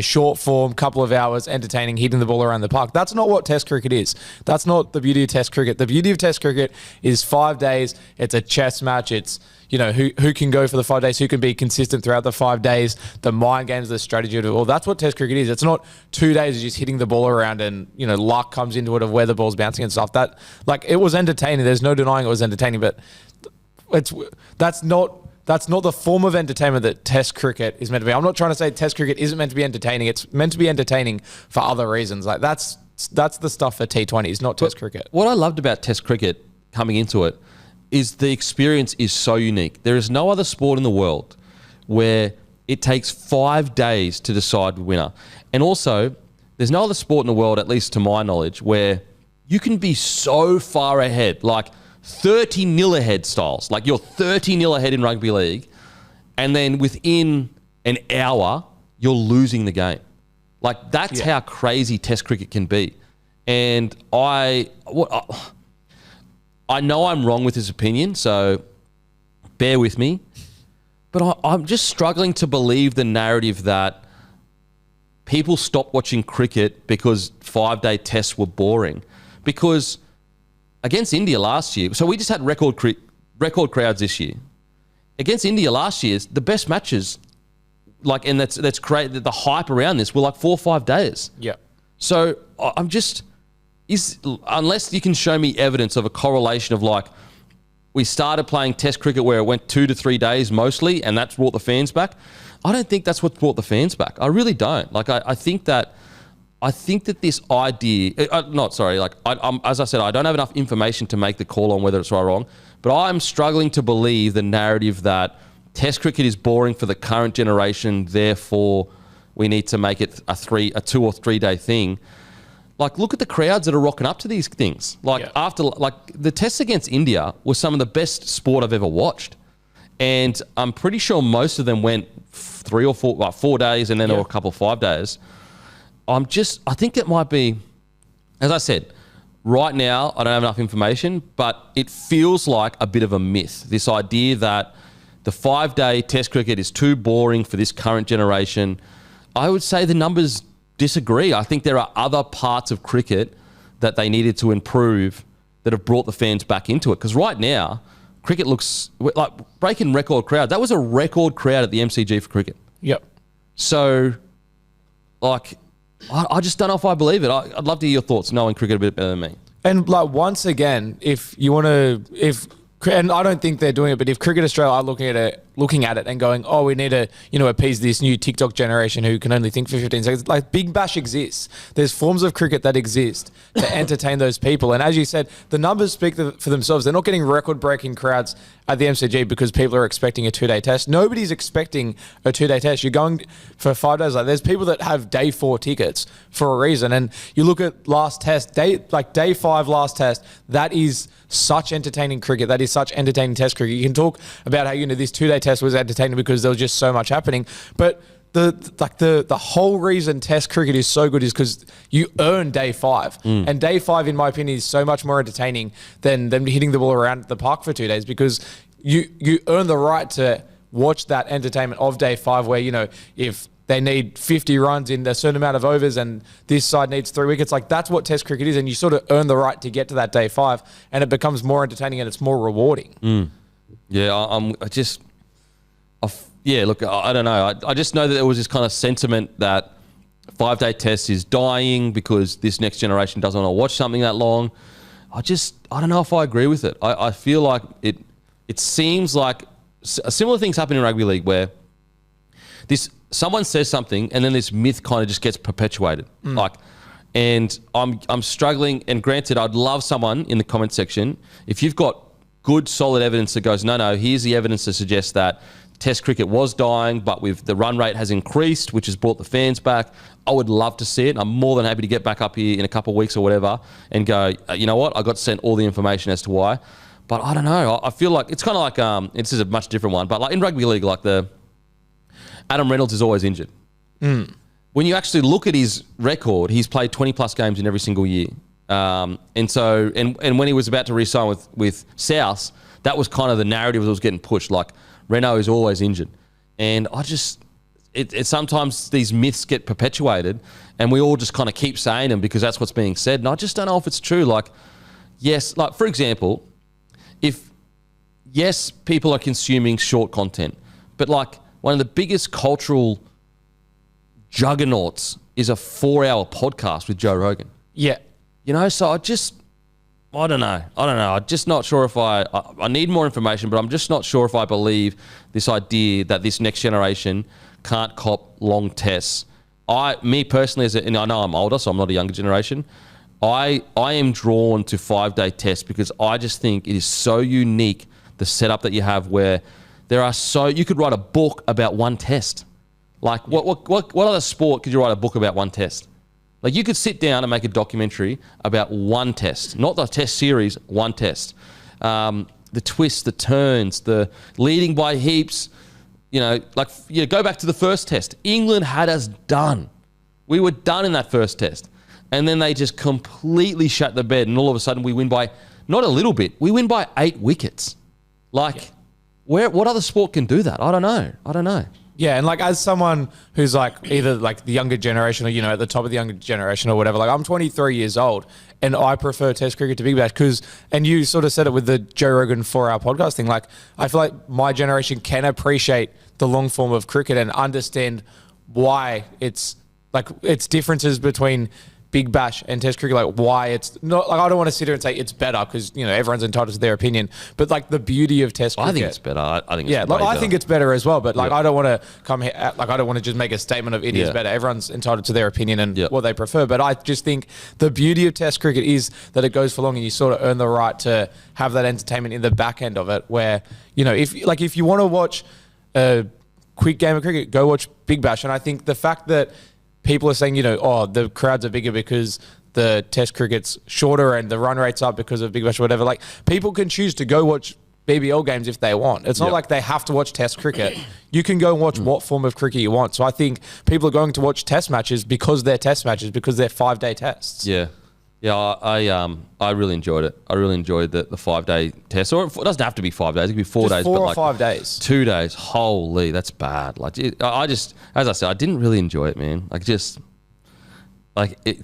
short form, couple of hours, entertaining, hitting the ball around the park. That's not what Test cricket is. That's not the beauty of Test cricket. The beauty of Test cricket is 5 days. It's a chess match. It's, who can go for the 5 days, who can be consistent throughout the 5 days, the mind games, the strategy of it all. That's what Test cricket is. It's not 2 days of just hitting the ball around and, luck comes into it of where the ball's bouncing and stuff. It was entertaining. There's no denying it was entertaining, but that's not the form of entertainment that Test cricket is meant to be. I'm not trying to say Test cricket isn't meant to be entertaining. It's meant to be entertaining for other reasons. That's the stuff for T20s, not Test cricket. What I loved about Test cricket coming into it is the experience is so unique. There is no other sport in the world where it takes 5 days to decide the winner. And also, there's no other sport in the world, at least to my knowledge, where you can be so far ahead, 30-0 ahead styles. You're 30-0 ahead in rugby league, and then within an hour, you're losing the game. That's how crazy Test cricket can be. And I know I'm wrong with this opinion, so bear with me. But I'm just struggling to believe the narrative that people stopped watching cricket because 5-day tests were boring. Because against India last year, so we just had record crowds this year. Against India last year, the best matches, and that's great. The hype around this were 4 or 5 days. Yeah. So I'm just, unless you can show me evidence of a correlation of we started playing Test cricket where it went 2 to 3 days mostly, and that's brought the fans back. I don't think that's what's brought the fans back. I really don't. Like, I think that this idea, as I said, I don't have enough information to make the call on whether it's right or wrong, but I'm struggling to believe the narrative that Test cricket is boring for the current generation, therefore we need to make it a 2 or 3 day thing. Like, look at the crowds that are rocking up to these things. After the tests against India was some of the best sport I've ever watched. And I'm pretty sure most of them went 3 or 4, 4 days, and then there were a couple of 5 days. I think it might be, as I said, right now I don't have enough information, but it feels like a bit of a myth. This idea that the 5-day Test cricket is too boring for this current generation. I would say the numbers disagree. I think there are other parts of cricket that they needed to improve that have brought the fans back into it. Because right now, cricket looks like breaking record crowd. That was a record crowd at the MCG for cricket. Yep. So, like, I just don't know if I believe it. I'd love to hear your thoughts, knowing cricket a bit better than me. And like, once again, if you want to, and I don't think they're doing it, but if Cricket Australia are looking at it and going, oh, we need to, appease this new TikTok generation who can only think for 15 seconds. Like, Big Bash exists. There's forms of cricket that exist to entertain those people. And as you said, the numbers speak for themselves. They're not getting record-breaking crowds at the MCG because people are expecting a 2-day test. Nobody's expecting a 2-day test. You're going for 5 days. Like, there's people that have day 4 tickets for a reason. And you look at last test, day 5 last test, that is such entertaining cricket. That is such entertaining test cricket. You can talk about how, this 2-day test was entertaining because there was just so much happening. But the whole reason test cricket is so good is because you earn day 5. And day 5, in my opinion, is so much more entertaining than hitting the ball around the park for 2 days, because you earn the right to watch that entertainment of day 5 where, if they need 50 runs in a certain amount of overs and this side needs 3 wickets, like, that's what test cricket is. And you sort of earn the right to get to that day 5, and it becomes more entertaining and it's more rewarding. Yeah, look, I don't know. I just know that there was this kind of sentiment that 5-day test is dying because this next generation doesn't want to watch something that long. I don't know if I agree with it. I feel like it seems like similar things happen in rugby league where someone says something and then this myth kind of just gets perpetuated. And I'm struggling. And granted, I'd love someone in the comment section, if you've got good solid evidence that goes, no, here's the evidence to suggest that Test cricket was dying, but with the run rate has increased, which has brought the fans back. I would love to see it. I'm more than happy to get back up here in a couple of weeks or whatever and go, you know what? I got sent all the information as to why. But I don't know. I feel like it's kind of like, this is a much different one, but like in rugby league, like Adam Reynolds is always injured. When you actually look at his record, he's played 20 plus games in every single year. And when he was about to re-sign with South, that was kind of the narrative that was getting pushed. Like, Reno is always injured. And sometimes these myths get perpetuated and we all just kind of keep saying them because that's what's being said. And I just don't know if it's true. Like, yes, like for example, yes, people are consuming short content, but like one of the biggest cultural juggernauts is a 4-hour podcast with Joe Rogan. Yeah. So I don't know. I'm just not sure if I need more information, but I'm just not sure if I believe this idea that this next generation can't cop long tests. Me personally, and I know I'm older, so I'm not a younger generation. I am drawn to 5-day tests because I just think it is so unique, the setup that you have where you could write a book about one test. Like what other sport could you write a book about one test? Like, you could sit down and make a documentary about one test, not the test series, one test. The twists, the turns, the leading by heaps. Go back to the first test. England had us done. We were done in that first test. And then they just completely shut the bed, and all of a sudden we win by, not a little bit, we win by 8 wickets. Like, what other sport can do that? I don't know. Yeah, and like as someone who's like either like the younger generation or, at the top of the younger generation or whatever, like I'm 23 years old and I prefer Test cricket to Big Bash and you sort of said it with the Joe Rogan 4-hour podcast thing, like I feel like my generation can appreciate the long form of cricket and understand why it's differences between Big Bash and Test cricket, like why it's not like I don't want to sit here and say it's better because everyone's entitled to their opinion, but like the beauty of Test cricket. I think it's better. I think it's I think it's better as well. But like I don't want to come here like I don't want to just make a statement of it is better. Everyone's entitled to their opinion and what they prefer. But I just think the beauty of Test cricket is that it goes for long and you sort of earn the right to have that entertainment in the back end of it. Where if you want to watch a quick game of cricket, go watch Big Bash. And I think the fact that people are saying, the crowds are bigger because the Test cricket's shorter and the run rate's up because of Big Bash or whatever. Like, people can choose to go watch BBL games if they want. It's not like they have to watch Test cricket. You can go and watch what form of cricket you want. So I think people are going to watch Test matches because they're Test matches, because they're 5-day tests. Yeah. Yeah, I really enjoyed it. I really enjoyed the 5-day test. Or it doesn't have to be 5 days. It could be 4 days. 4 or 5 days. 2 days. Holy, that's bad. Like, I just, as I said, I didn't really enjoy it, man.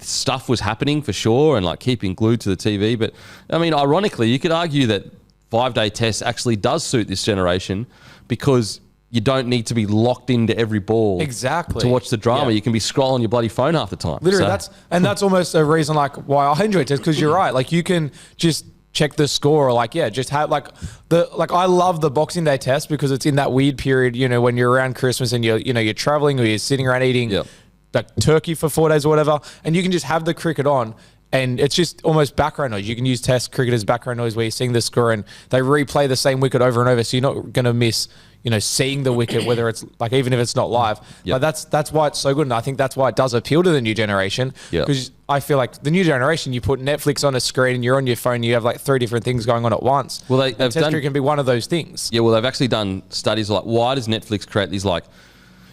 Stuff was happening for sure and like keeping glued to the TV. But I mean, ironically, you could argue that 5-day test actually does suit this generation because you don't need to be locked into every ball to watch the drama. You can be scrolling your bloody phone half the time. Literally, that's almost a reason like why I enjoy Test, because you're right. Like, you can just check the score or just have I love the Boxing Day test because it's in that weird period, when you're around Christmas and you're traveling or you're sitting around eating like turkey for 4 days or whatever, and you can just have the cricket on. And it's just almost background noise. You can use Test cricket as background noise where you're seeing the score and they replay the same wicket over and over. So you're not going to miss, seeing the wicket, whether it's like, even if it's not live. Like that's why it's so good. And I think that's why it does appeal to the new generation. Because I feel like the new generation, you put Netflix on a screen and you're on your phone, you have like 3 different things going on at once. Well, Test cricket can be one of those things. Yeah, well, they've actually done studies like, why does Netflix create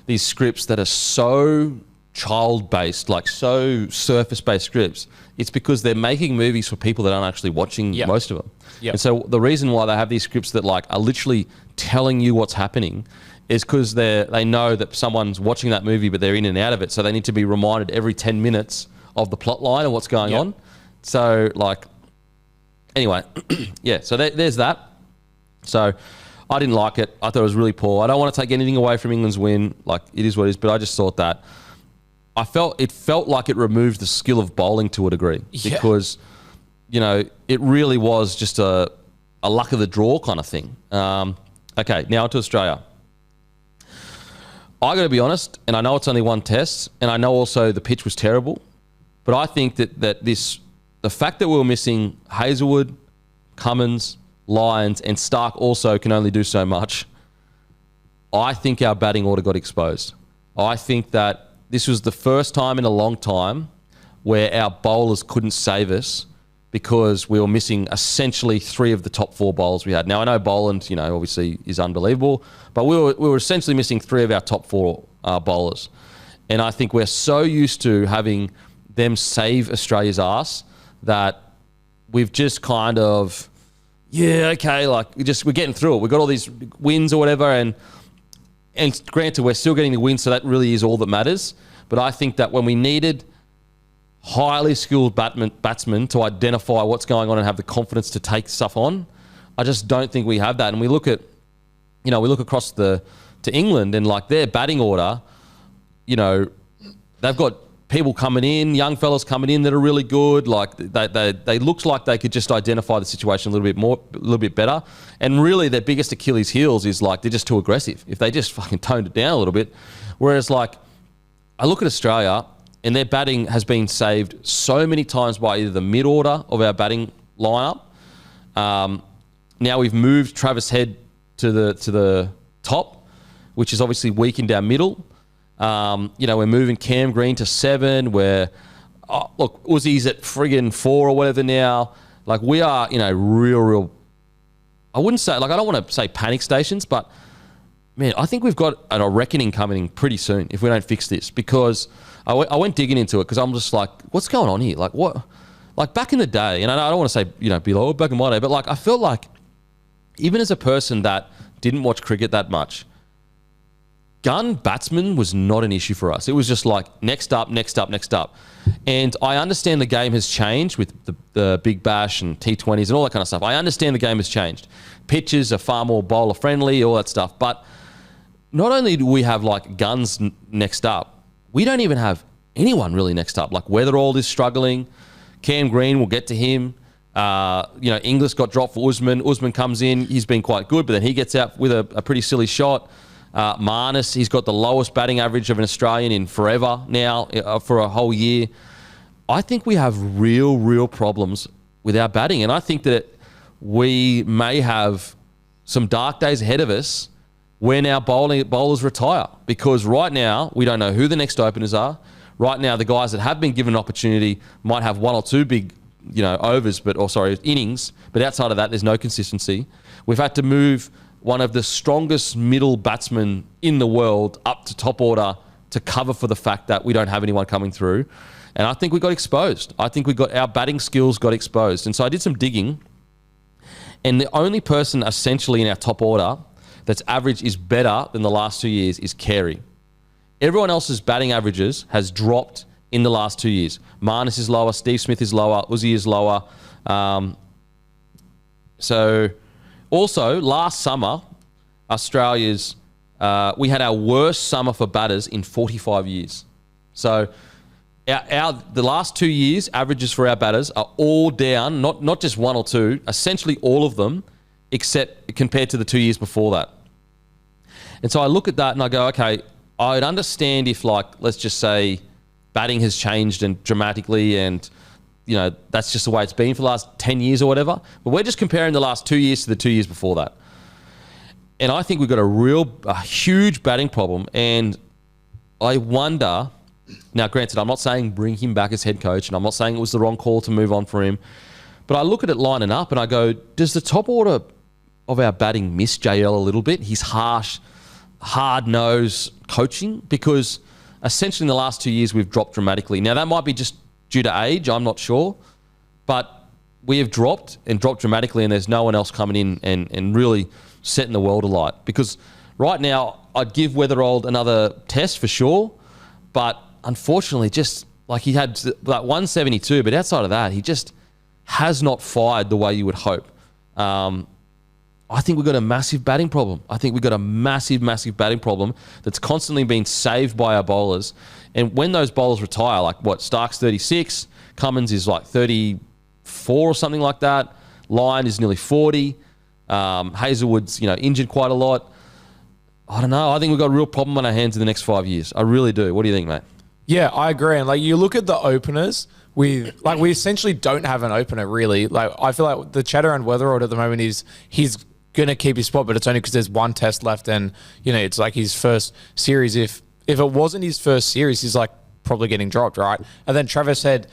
these scripts that are so child-based, like so surface-based scripts? It's because they're making movies for people that aren't actually watching most of them. And so the reason why they have these scripts that like are literally telling you what's happening is because they know that someone's watching that movie, but they're in and out of it. So they need to be reminded every 10 minutes of the plot line and what's going on. So anyway, so there's that. So I didn't like it. I thought it was really poor. I don't want to take anything away from England's win. Like, it is what it is, but I just thought that it felt like it removed the skill of bowling to a degree because, it really was just a luck of the draw kind of thing. Okay, now to Australia. I got to be honest, and I know it's only one test, and I know also the pitch was terrible, but I think that the fact that we were missing Hazelwood, Cummins, Lyons, and Stark also can only do so much. I think our batting order got exposed. I think that this was the first time in a long time where our bowlers couldn't save us because we were missing essentially 3 of the top 4 bowlers we had. Now, I know Boland, obviously is unbelievable, but we were essentially missing 3 of our top 4 bowlers. And I think we're so used to having them save Australia's ass that we've just kind of, we're getting through it. We've got all these wins or whatever, and granted, we're still getting the win, so that really is all that matters. But I think that when we needed highly skilled batsmen to identify what's going on and have the confidence to take stuff on, I just don't think we have that. And we look at, we look across to England and like their batting order, they've got people coming in, young fellas coming in that are really good. Like they looks like they could just identify the situation a little bit better. And really their biggest Achilles heels is like they're just too aggressive. If they just fucking toned it down a little bit. Whereas like I look at Australia and their batting has been saved so many times by either the mid-order of our batting lineup. Now we've moved Travis Head to the top, which is obviously weakened our middle. We're moving Cam Green to 7. Look, Uzi's at friggin' 4 or whatever now. Like we are in a real. I wouldn't say I don't want to say panic stations, but man, I think we've got a reckoning coming pretty soon if we don't fix this. Because I went digging into it because I'm just like, what's going on here? Like what? Like back in the day, and I don't want to say be like back in my day, but like I felt like even as a person that didn't watch cricket that much, gun batsman was not an issue for us. It was just like next up. And I understand the game has changed with the Big Bash and T20s and all that kind of stuff. I understand the game has changed. Pitches are far more bowler friendly, all that stuff. But not only do we have like guns next up, we don't even have anyone really next up. Like Weatherald is struggling. Cam Green, we'll get to him. Inglis got dropped for Usman. Usman comes in. He's been quite good, but then he gets out with a pretty silly shot. Marnus, he's got the lowest batting average of an Australian in forever now, for a whole year. I think we have real problems with our batting, and I think that we may have some dark days ahead of us when our bowlers retire, because right now we don't know who the next openers are. Right now, the guys that have been given an opportunity might have one or two big, innings, but outside of that, there's no consistency. We've had to move one of the strongest middle batsmen in the world up to top order to cover for the fact that we don't have anyone coming through. And I think we got exposed. I think our batting skills got exposed. And so I did some digging, and the only person essentially in our top order that's average is better than the last 2 years is Carey. Everyone else's batting averages has dropped in the last 2 years. Marnus is lower, Steve Smith is lower, Uzi is lower. Also, last summer, Australia's, we had our worst summer for batters in 45 years. So the last 2 years, averages for our batters are all down, not just one or two, essentially all of them, except compared to the 2 years before that. And so I look at that and I go, okay, I'd understand if, let's just say batting has changed and dramatically, and that's just the way it's been for the last 10 years or whatever. But we're just comparing the last 2 years to the 2 years before that. And I think we've got a huge batting problem. And I wonder, now granted, I'm not saying bring him back as head coach, and I'm not saying it was the wrong call to move on for him, but I look at it lining up and I go, does the top order of our batting miss JL a little bit? His harsh, hard-nosed coaching, because essentially in the last 2 years we've dropped dramatically. Now that might be just due to age, I'm not sure, but we have dropped dramatically, and there's no one else coming in and really setting the world alight. Because right now I'd give Weatherald another test for sure, but unfortunately he had that 172, but outside of that he just has not fired the way you would hope. I think we've got a massive batting problem. I think we've got a massive batting problem that's constantly being saved by our bowlers. And when those bowlers retire, Stark's 36, Cummins is 34 or something like that, Lyon is nearly 40, Hazelwood's injured quite a lot. I don't know. I think we've got a real problem on our hands in the next 5 years. I really do. What do you think, mate? Yeah, I agree. And you look at the openers, we essentially don't have an opener really. I feel like the chatter and Weatherald at the moment is he's going to keep his spot, but it's only because there's one test left, and it's his first series. If it wasn't his first series, he's probably getting dropped, right? And then Travis Head,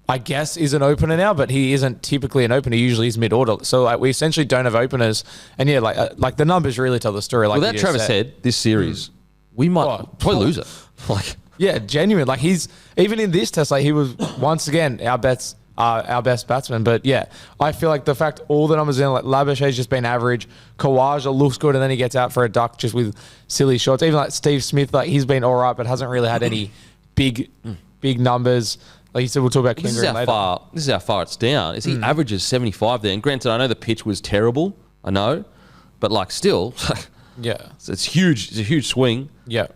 I guess, is an opener now, but he isn't typically an opener. Usually he's mid-order. So we essentially don't have openers. And the numbers really tell the story. Without Travis Head this series, we might probably lose it. Yeah, genuine. He's even in this test, he was once again our best batsman. But yeah, I feel the fact all the numbers in, Labish has just been average. Khawaja looks good, and then he gets out for a duck just with silly shots. Even Steve Smith, he's been all right, but hasn't really had any big numbers. Like you said, we'll talk about Kendra later. This is how far it's down. He averages 75 there. And granted, I know the pitch was terrible. I know. But still, yeah, it's huge. It's a huge swing. Yeah.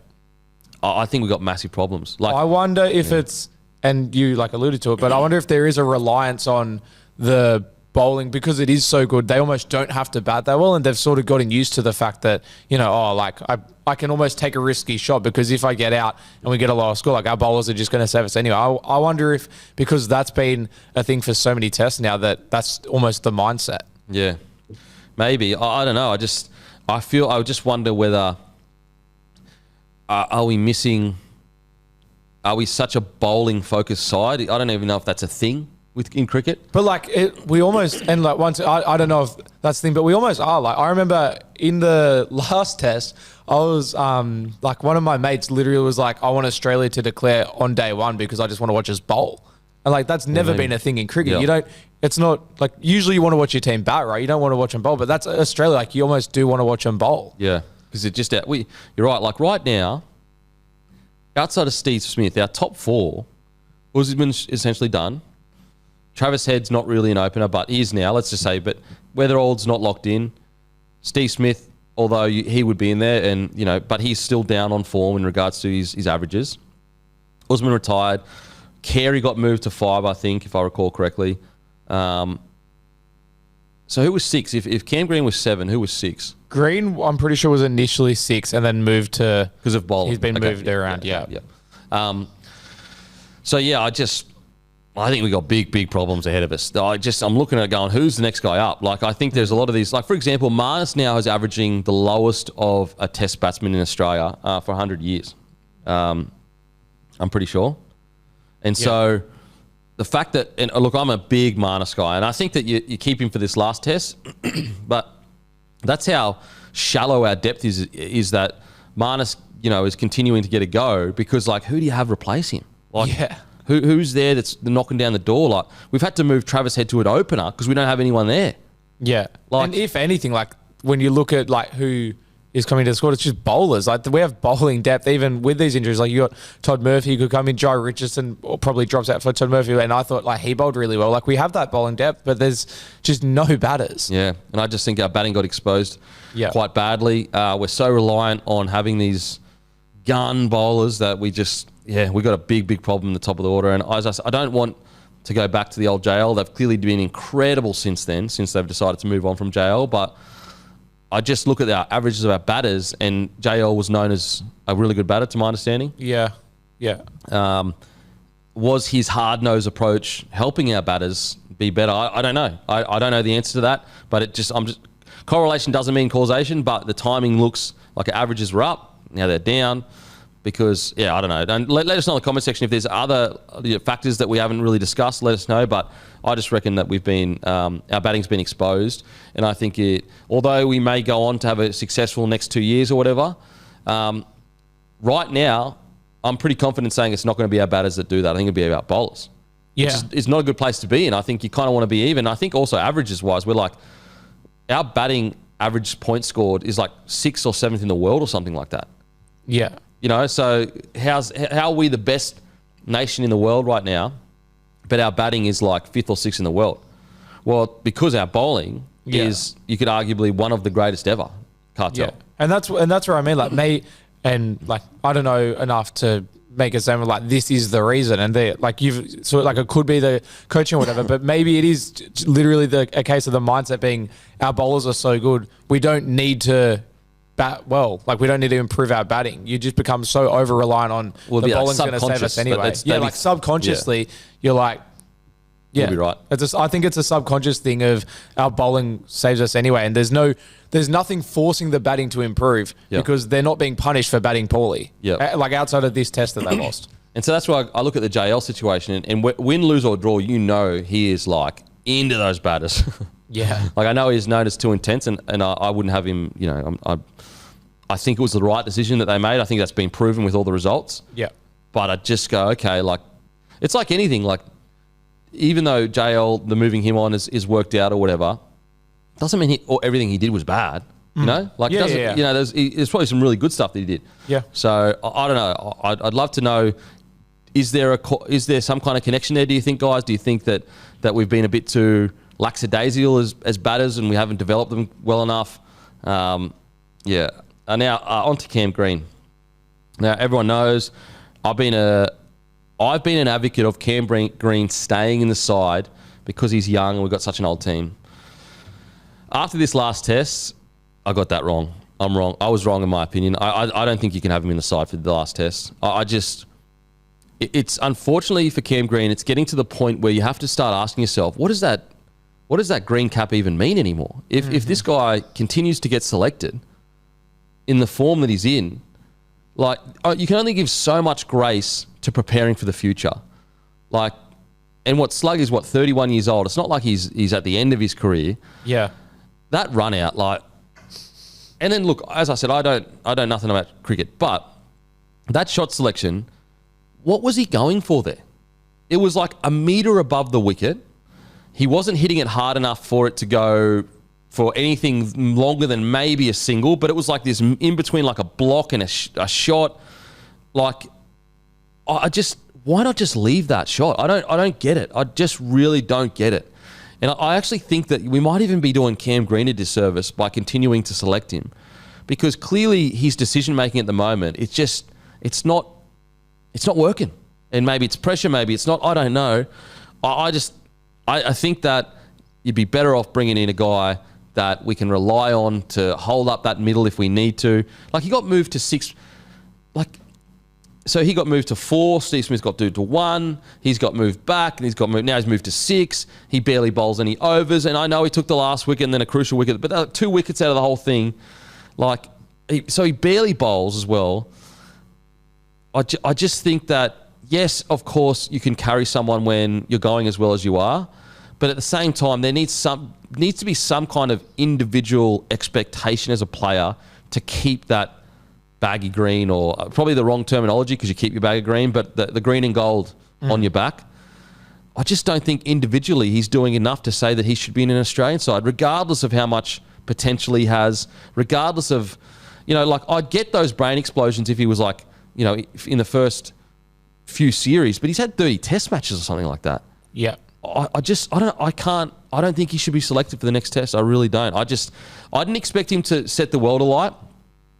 I think we've got massive problems. I wonder if it's, and you alluded to it, but I wonder if there is a reliance on the bowling because it is so good. They almost don't have to bat that well, and they've sort of gotten used to the fact that, I can almost take a risky shot because if I get out and we get a lower score, our bowlers are just going to save us anyway. I wonder if, because that's been a thing for so many tests now, that's almost the mindset. Yeah, maybe. I don't know. I just wonder whether, are we missing... Are we such a bowling-focused side? I don't even know if that's a thing in cricket. But we almost, and once, I don't know if that's the thing, but we almost are. I remember in the last test, I was one of my mates literally was I want Australia to declare on day one because I just want to watch us bowl. And that's never been a thing in cricket. Yeah. It's not usually you want to watch your team bat, right? You don't want to watch them bowl, but that's Australia. You almost do want to watch them bowl. Yeah, because it just, you're right. Right now, outside of Steve Smith, our top four was been essentially done. Travis Head's not really an opener, but he is now, let's just say. But Weatherald's not locked in. Steve Smith, although he would be in there, and but he's still down on form in regards to his averages. Usman retired. Carey got moved to 5, I think, if I recall correctly. So who was 6? If Cam Green was 7, who was 6? Green, I'm pretty sure, was initially 6 and then moved to... Because of bowling. He's been moved around, yeah. So, yeah, I think we got big problems ahead of us. I'm looking at it going, who's the next guy up? Like, I think there's a lot of these. Like, for example, Marnus now is averaging the lowest of a test batsman in Australia for 100 years. I'm pretty sure. And so the fact that, and look, I'm a big Marnus guy, and I think that you keep him for this last test, but that's how shallow our depth is that Marnus, is continuing to get a go because, like, who do you have replace him? Like, who's there that's knocking down the door? Like, we've had to move Travis Head to an opener because we don't have anyone there. Yeah. And if anything, like, when you look at, like, who is coming to the squad, it's just bowlers. Like, we have bowling depth even with these injuries. Like, you got Todd Murphy who could come in, Joe Richardson probably drops out for Todd Murphy, and I thought, like, he bowled really well. Like, we have that bowling depth, but there's just no batters. Yeah, and I just think our batting got exposed quite badly. We're so reliant on having these gun bowlers that we just... Yeah, we've got a big problem in the top of the order. And I don't want to go back to the old JL. They've clearly been incredible since then, since they've decided to move on from JL. But I just look at the averages of our batters, and JL was known as a really good batter, to my understanding. Yeah. Was his hard-nosed approach helping our batters be better? I don't know. I don't know the answer to that. But correlation doesn't mean causation, but the timing looks like our averages were up. Now they're down. Because, I don't know. And let us know in the comment section if there's other factors that we haven't really discussed. Let us know. But I just reckon that we've been, our batting's been exposed. And I think although we may go on to have a successful next 2 years or whatever, right now, I'm pretty confident saying it's not going to be our batters that do that. I think it'll be about bowlers. Yeah. It's not a good place to be in. I think you kind of want to be even. I think also averages-wise, we're like, our batting average point scored is like 6th or 7th in the world or something like that. Yeah. So how are we the best nation in the world right now, but our batting is like 5th or 6th in the world? Well, because our bowling is, you could arguably one of the greatest ever. Cartel. Yeah, and that's where I mean, like, I don't know enough to make a statement like this is the reason, and it could be the coaching or whatever, but maybe it is literally a case of the mindset being our bowlers are so good, we don't need to bat well. Like, we don't need to improve our batting. You just become so over-reliant on the bowling's going to save us anyway. Subconsciously, you're like, you'll be right. I think it's a subconscious thing of our bowling saves us anyway, and there's nothing forcing the batting to improve because they're not being punished for batting poorly. Like, outside of this test that they lost. And so that's why I look at the JL situation, and win, lose or draw, he is like into those batters. Yeah. Like, I know he's known as too intense, and I wouldn't have him, I think it was the right decision that they made. I think that's been proven with all the results. Yeah. But I just go, okay, like, it's like anything. Like, even though JL, the moving him on is worked out or whatever, doesn't mean everything he did was bad. Like, there's probably some really good stuff that he did. Yeah. So I don't know. I'd love to know. Is there some kind of connection there? Do you think, guys? Do you think that we've been a bit too lackadaisical as batters and we haven't developed them well enough? Now on to Cam Green. Now everyone knows I've been an advocate of Cam Green staying in the side because he's young and we've got such an old team. After this last test, I got that wrong. I'm wrong. I was wrong in my opinion. I don't think you can have him in the side for the last test. It's unfortunately for Cam Green, it's getting to the point where you have to start asking yourself, what does that green cap even mean anymore? If this guy continues to get selected in the form that he's in, like, you can only give so much grace to preparing for the future. Like, and Slug is 31 years old. It's not like he's at the end of his career. Yeah. That run out, like, and then look, as I said, I don't nothing about cricket, but that shot selection, what was he going for there? It was like a metre above the wicket. He wasn't hitting it hard enough for it to go for anything longer than maybe a single, but it was like this in between, like a block and a shot. Like, why not just leave that shot? I don't get it. I just really don't get it. And I actually think that we might even be doing Cam Green a disservice by continuing to select him, because clearly his decision making at the moment, it's not working. And maybe it's pressure, maybe it's not. I don't know. I think that you'd be better off bringing in a guy that we can rely on to hold up that middle if we need to. Like, he got moved to 6. So he got moved to 4. Steve Smith got moved to 1. He's got moved back, and now he's moved to 6. He barely bowls any overs, and I know he took the last wicket and then a crucial wicket, but 2 wickets out of the whole thing. So he barely bowls as well. I just think that, yes, of course, you can carry someone when you're going as well as you are, but at the same time, there needs to be some kind of individual expectation as a player to keep that baggy green, or probably the wrong terminology because you keep your bag of green, but the green and gold on your back. I just don't think individually he's doing enough to say that he should be in an Australian side, regardless of how much potential he has, regardless of, I'd get those brain explosions if he was in the first few series, but he's had 30 test matches or something like that. Yeah. I don't think he should be selected for the next test. I really don't. I didn't expect him to set the world alight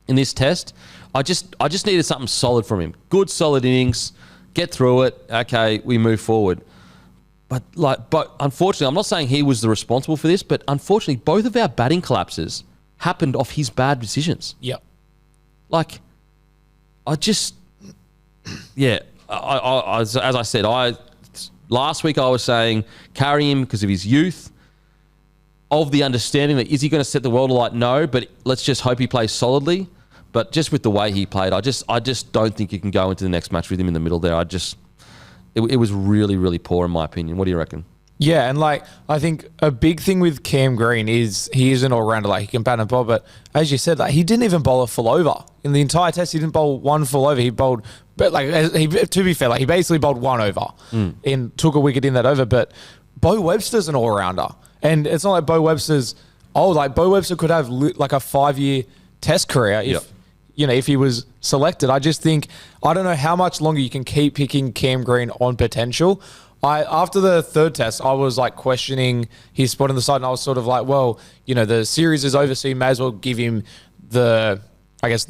in this test. I just needed something solid from him. Good, solid innings, get through it. Okay, we move forward. But unfortunately, I'm not saying he was the responsible for this, but unfortunately, both of our batting collapses happened off his bad decisions. Yeah. As I said, last week I was saying carry him because of his youth, of the understanding that is he going to set the world alight? No, but let's just hope he plays solidly. But just with the way he played, I just don't think you can go into the next match with him in the middle there. It was really, really poor in my opinion. What do you reckon? Yeah, and I think a big thing with Cam Green is he is an all-rounder. He can bat and bowl, but as you said, he didn't even bowl a full over. In the entire test, he didn't bowl one full over. He bowled, but to be fair, he basically bowled one over and took a wicket in that over. But Bo Webster's an all-rounder. And it's not like Bo Webster's old. Bo Webster could have a 5-year test career if he was selected. I just think, I don't know how much longer you can keep picking Cam Green on potential. After the third test, I was questioning his spot on the side, and I was sort of the series is over, so you may as well give him the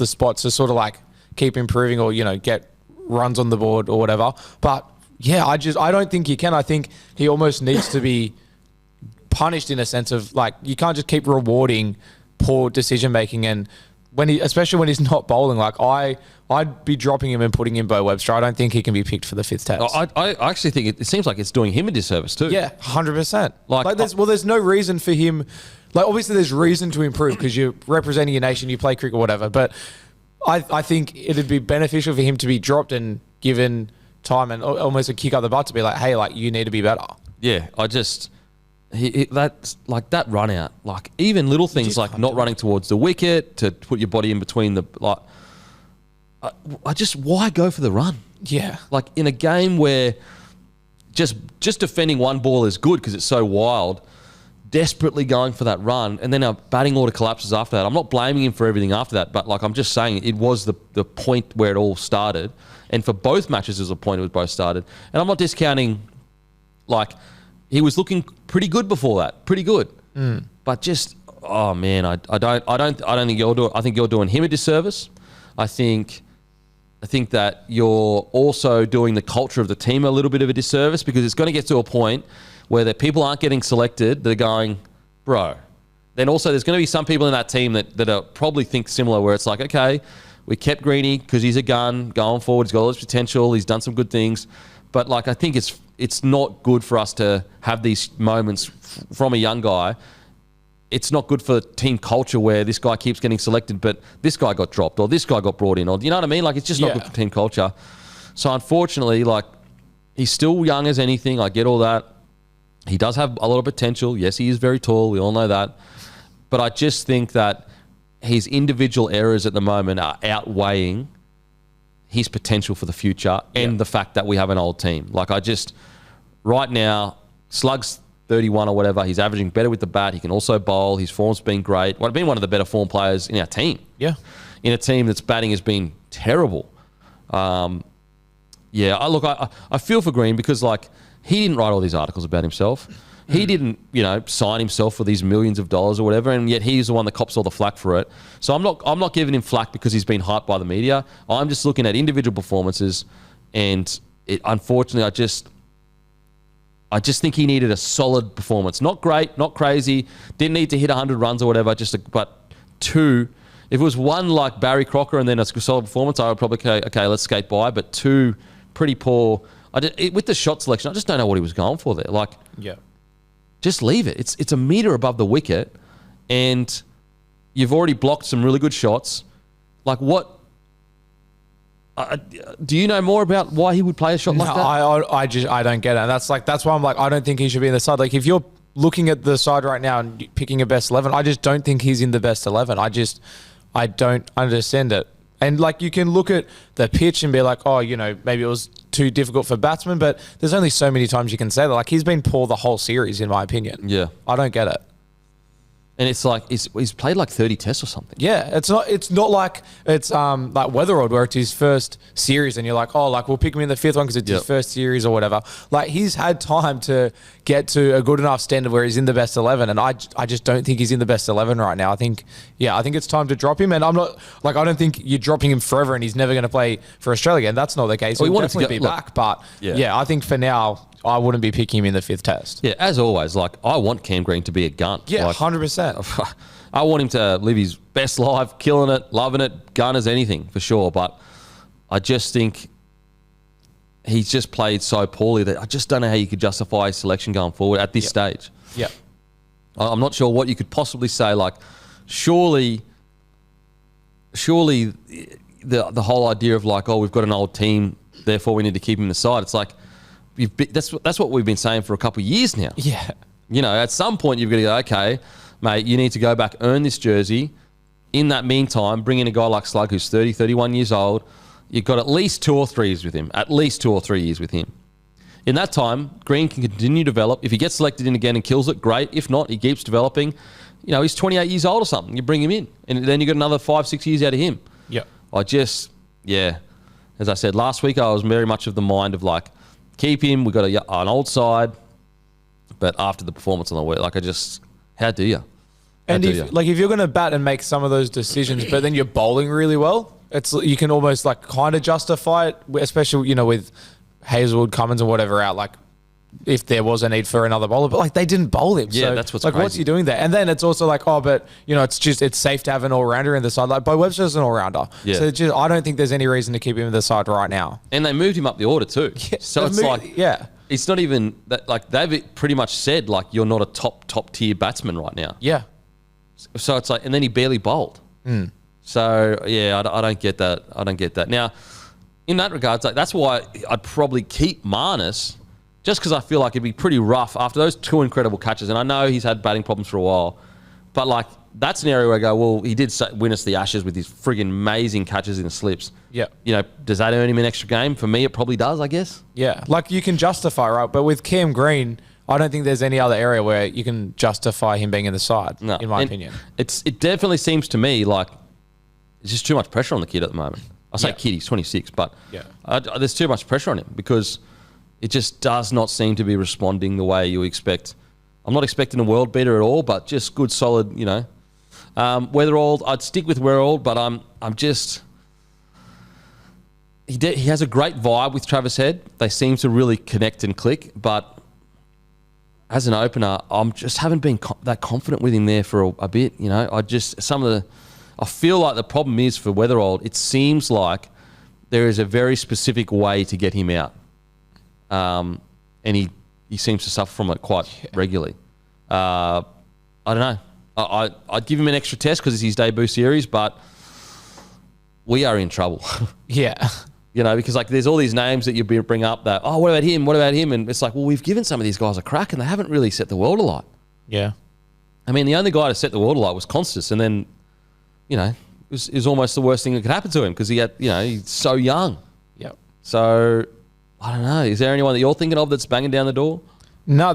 spots to sort of keep improving or, get runs on the board or whatever. But yeah, I don't think he can. I think he almost needs to be punished in a sense of you can't just keep rewarding poor decision making, and especially when he's not bowling. I'd be dropping him and putting in Bo Webster. I don't think he can be picked for the 5th test. I actually think it seems like it's doing him a disservice too. Yeah, 100%. There's no reason for him. Obviously there's reason to improve because you're representing your nation, you play cricket, whatever. But I think it'd be beneficial for him to be dropped and given time and almost a kick up the butt to be hey, you need to be better. Yeah, that's that run out, even little things like not running towards the wicket to put your body in between the why go for the run? Yeah, in a game where just defending one ball is good because it's so wild, desperately going for that run, and then our batting order collapses after that. I'm not blaming him for everything after that, but I'm just saying it was the point where it all started, and for both matches there's a point it was both started, and I'm not discounting he was looking pretty good before that, pretty good. But just, oh man, I don't think you're doing. I think you're doing him a disservice. I think that you're also doing the culture of the team a little bit of a disservice because it's going to get to a point where the people aren't getting selected. They're going, bro. Then also there's going to be some people in that team that are probably think similar, where it's okay, we kept Greeny because he's a gun going forward. He's got all this potential. He's done some good things, but I think it's not good for us to have these moments from a young guy. It's not good for team culture where this guy keeps getting selected, but this guy got dropped or this guy got brought in, or you know what I mean? It's just not good for team culture. So unfortunately, he's still young as anything. I get all that. He does have a lot of potential. Yes, he is very tall. We all know that. But I just think that his individual errors at the moment are outweighing his potential for the future and the fact that we have an old team. Right now, Slug's 31 or whatever. He's averaging better with the bat. He can also bowl. His form's been great. Been one of the better form players in our team. Yeah. In a team that's batting has been terrible. I feel for Green because he didn't write all these articles about himself. He didn't, sign himself for these millions of dollars or whatever, and yet he's the one that cops all the flack for it. So I'm not giving him flack because he's been hyped by the media. I'm just looking at individual performances, and unfortunately, I just think he needed a solid performance. Not great, not crazy. Didn't need to hit 100 runs or whatever. But two. If it was one like Barry Crocker and then a solid performance, I would probably okay, let's skate by. But two, pretty poor. With the shot selection, I just don't know what he was going for there. Like, just leave it. It's a metre above the wicket, and you've already blocked some really good shots. Like, what? Do you know more about why he would play a shot like that? I don't get it. And that's why I'm like, I don't think he should be in the side. Like, if you're looking at the side right now and picking a best 11, I just don't think he's in the best 11. I don't understand it. And like, you can look at the pitch and be like, oh, maybe it was too difficult for batsmen, but there's only so many times you can say that. Like, he's been poor the whole series, in my opinion. Yeah. I don't get it. And it's like he's played like 30 tests or something. Yeah, it's not like it's like Weatherald where it's his first series and you're like, oh, like we'll pick him in the fifth one because it's his first series or whatever. Like, he's had time to get to a good enough standard where he's in the best 11, and I just don't think he's in the best 11 right now. I think it's time to drop him, and I'm not like, I don't think you're dropping him forever and he's never going to play for Australia, and that's not the case. He'll definitely be back, but I think for now, I wouldn't be picking him in the fifth test. Yeah, as always, like, I want Cam Green to be a gun. Yeah, like, 100%. I want him to live his best life, killing it, loving it, gun as anything, for sure. But I just think he's just played so poorly that I just don't know how you could justify his selection going forward at this stage. Yeah. I'm not sure what you could possibly say. Like, surely the whole idea of like, oh, we've got an old team, therefore we need to keep him in the side. It's like, that's what we've been saying for a couple of years now. Yeah. At some point you've got to go, okay, mate, you need to go back, earn this jersey. In that meantime, bring in a guy like Slug who's 30, 31 years old. You've got at least 2 or 3 years with him. At least 2 or 3 years with him. In that time, Green can continue to develop. If he gets selected in again and kills it, great. If not, he keeps developing. He's 28 years old or something. You bring him in. And then you got another 5, 6 years out of him. Yeah. As I said, last week I was very much of the mind of like, keep him. We've got an old side. But after the performance on the week, like, how do you? And if you're going to bat and make some of those decisions, but then you're bowling really well, you can almost like kind of justify it, especially, with Hazelwood, Cummins and whatever out, like if there was a need for another bowler, but like they didn't bowl him. Yeah, so, that's what's like, crazy. what's he doing there? And then it's also like, it's safe to have an all-rounder in the side. Like, Bo Webster's an all-rounder. Yeah. So I don't think there's any reason to keep him in the side right now. And they moved him up the order too. Yeah, so it's it's not even that, like, they've pretty much said like, you're not a top tier batsman right now. Yeah. So it's like, and then he barely bowled. So I don't get that. I don't get that. Now, in that regard, like, that's why I'd probably keep Marnus, just because I feel like it'd be pretty rough after those 2 incredible catches. And I know he's had batting problems for a while, but like, that's an area where I go, well, he did win us the Ashes with his friggin' amazing catches in the slips. Yeah. Does that earn him an extra game? For me, it probably does, I guess. Yeah. Like, you can justify, right? But with Cam Green, I don't think there's any other area where you can justify him being in the side, in my opinion. It definitely seems to me like there's just too much pressure on the kid at the moment. I say kid, he's 26, but there's too much pressure on him because it just does not seem to be responding the way you expect. I'm not expecting a world beater at all, but just good, solid, Weatherald, I'd stick with Weatherald, but I'm just... He has a great vibe with Travis Head. They seem to really connect and click, but as an opener, haven't been that confident with him there for a bit. I feel like the problem is for Weatherald, it seems like there is a very specific way to get him out. And he seems to suffer from it quite regularly. I don't know. I'd give him an extra test because it's his debut series, but we are in trouble. Yeah. Because like there's all these names that you bring up that, oh, what about him? What about him? And it's like, well, we've given some of these guys a crack and they haven't really set the world alight. Yeah. I mean, the only guy to set the world alight was Constas, and then, it was almost the worst thing that could happen to him because he had, he's so young. Yep. So, I don't know. Is there anyone that you're thinking of that's banging down the door? No,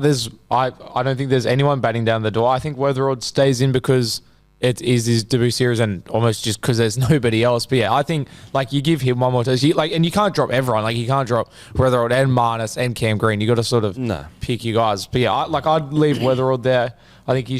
I don't think there's anyone batting down the door. I think Weatherald stays in because it is his debut series and almost just because there's nobody else. But yeah, I think like you give him one more test. And you can't drop everyone. Like you can't drop Weatherald and Marnus and Cam Green. You got to sort of pick your guys. But yeah, I'd leave Weatherald there. I think he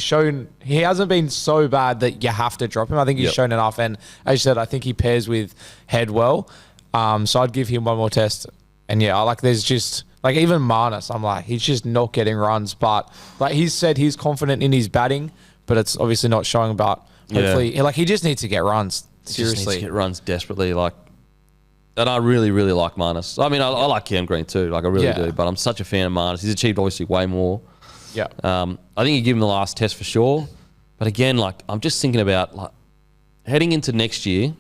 hasn't been so bad that you have to drop him. I think he's shown enough. And as you said, I think he pairs with Head well. So I'd give him one more test And yeah, there's just like even Marnus, I'm like, he's just not getting runs. But like he's said he's confident in his batting, but it's obviously not showing. But hopefully, he just needs to get runs. Seriously. Just needs to get runs desperately. And I really, really like Marnus. I mean, I like Cam Green too. Like I really do. But I'm such a fan of Marnus. He's achieved obviously way more. Yeah. I think you give him the last test for sure. But again, like I'm just thinking about like heading into next year.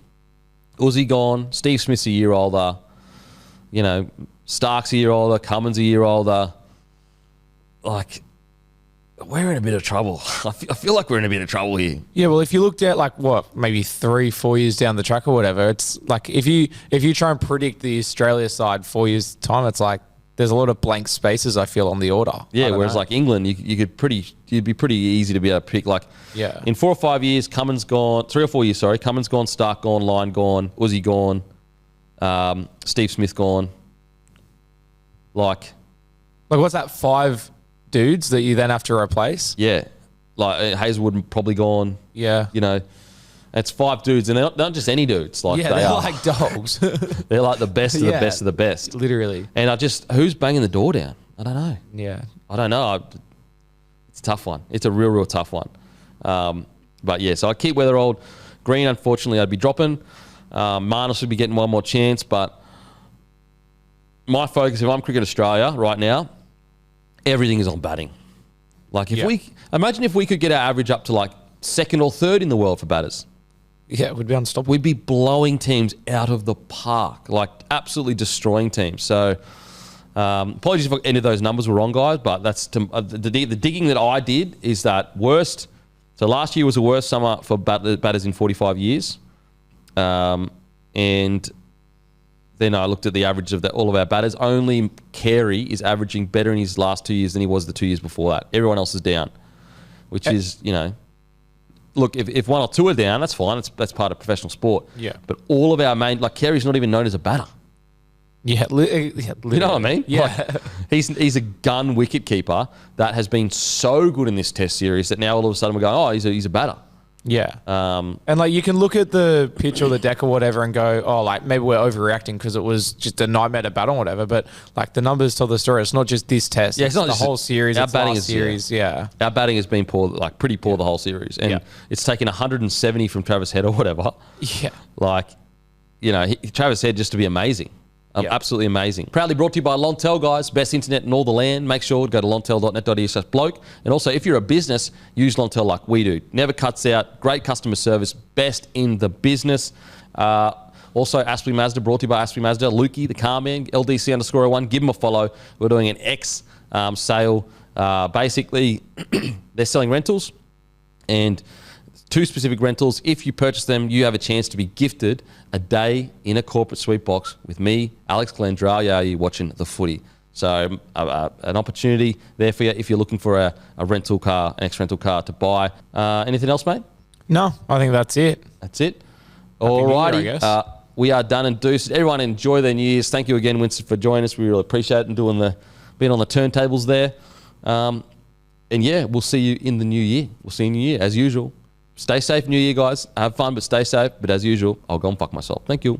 Uzi gone. Steve Smith's a year older. You know, Stark's a year older. Cummins a year older. Like, we're in a bit of trouble. I feel like we're in a bit of trouble here. Yeah, well, if you looked at like maybe 3-4 years down the track or whatever, it's like if you try and predict the Australia side 4 years time, it's like there's a lot of blank spaces I feel on the order. Yeah, whereas like England, you'd be pretty easy to be able to pick. Like, in 4 or 5 years, Cummins gone. 3 or 4 years, sorry, Cummins gone, Stark gone, Lyon gone, Uzi gone, Steve Smith gone. Like what's that? 5 dudes that you then have to replace? Yeah, like Hazelwood probably gone. Yeah, you know, it's 5 dudes, and they're not just any dudes. Like they're like dogs. They're like the best of the best of the best, literally. And who's banging the door down? I don't know. Yeah, I don't know. It's a tough one. It's a real tough one. But yeah, so I keep Weatherald. Green, unfortunately, I'd be dropping. Marnus would be getting one more chance, but my focus, if I'm Cricket Australia right now, everything is on batting. Like imagine if we could get our average up to like 2nd or 3rd in the world for batters. Yeah, we'd be unstoppable. We'd be blowing teams out of the park, like absolutely destroying teams. So apologies if any of those numbers were wrong, guys, but that's the digging that I did is that worst. So last year was the worst summer for batters in 45 years. And then I looked at the average of all of our batters. Only Carey is averaging better in his last 2 years than he was the 2 years before that. Everyone else is down, which is, you know, look, if 1 or 2 are down, that's fine. That's part of professional sport. Yeah. But all of our like Carey's not even known as a batter. Yeah, you know what I mean? Yeah. Like, he's a gun wicket keeper that has been so good in this Test series that now all of a sudden we're going, oh, he's a batter. Yeah. And like you can look at the pitch or the deck or whatever and go, oh, like maybe we're overreacting because it was just a nightmare to bat or whatever. But like the numbers tell the story. It's not just this test. Yeah, it's not the whole series. Our it's batting last series. Yeah. Our batting has been poor, like pretty poor the whole series, and it's taken 170 from Travis Head or whatever. Yeah. Like, you know, Travis Head just to be amazing. Absolutely amazing. Proudly brought to you by Lontel, guys. Best internet in all the land. Make sure to go to lontel.net.au/bloke. And also, if you're a business, use Lontel like we do. Never cuts out. Great customer service. Best in the business. Also, Aspley Mazda, brought to you by Aspley Mazda. Lukey, the car man, LDC_01. Give them a follow. We're doing an X sale. Basically, they're selling rentals. And 2 specific rentals. If you purchase them, you have a chance to be gifted a day in a corporate suite box with me, Alex Glendralia, watching the footy. So an opportunity there for you if you're looking for a rental car, an ex-rental car to buy. Anything else, mate? No, I think that's it. That's it. All righty. We are done and deuced. Everyone enjoy their New Year's. Thank you again, Winston, for joining us. We really appreciate it and being on the turntables there. And yeah, we'll see you in the new year. We'll see you in the new year as usual. Stay safe, New Year, guys. Have fun, but stay safe. But as usual, I'll go and fuck myself. Thank you.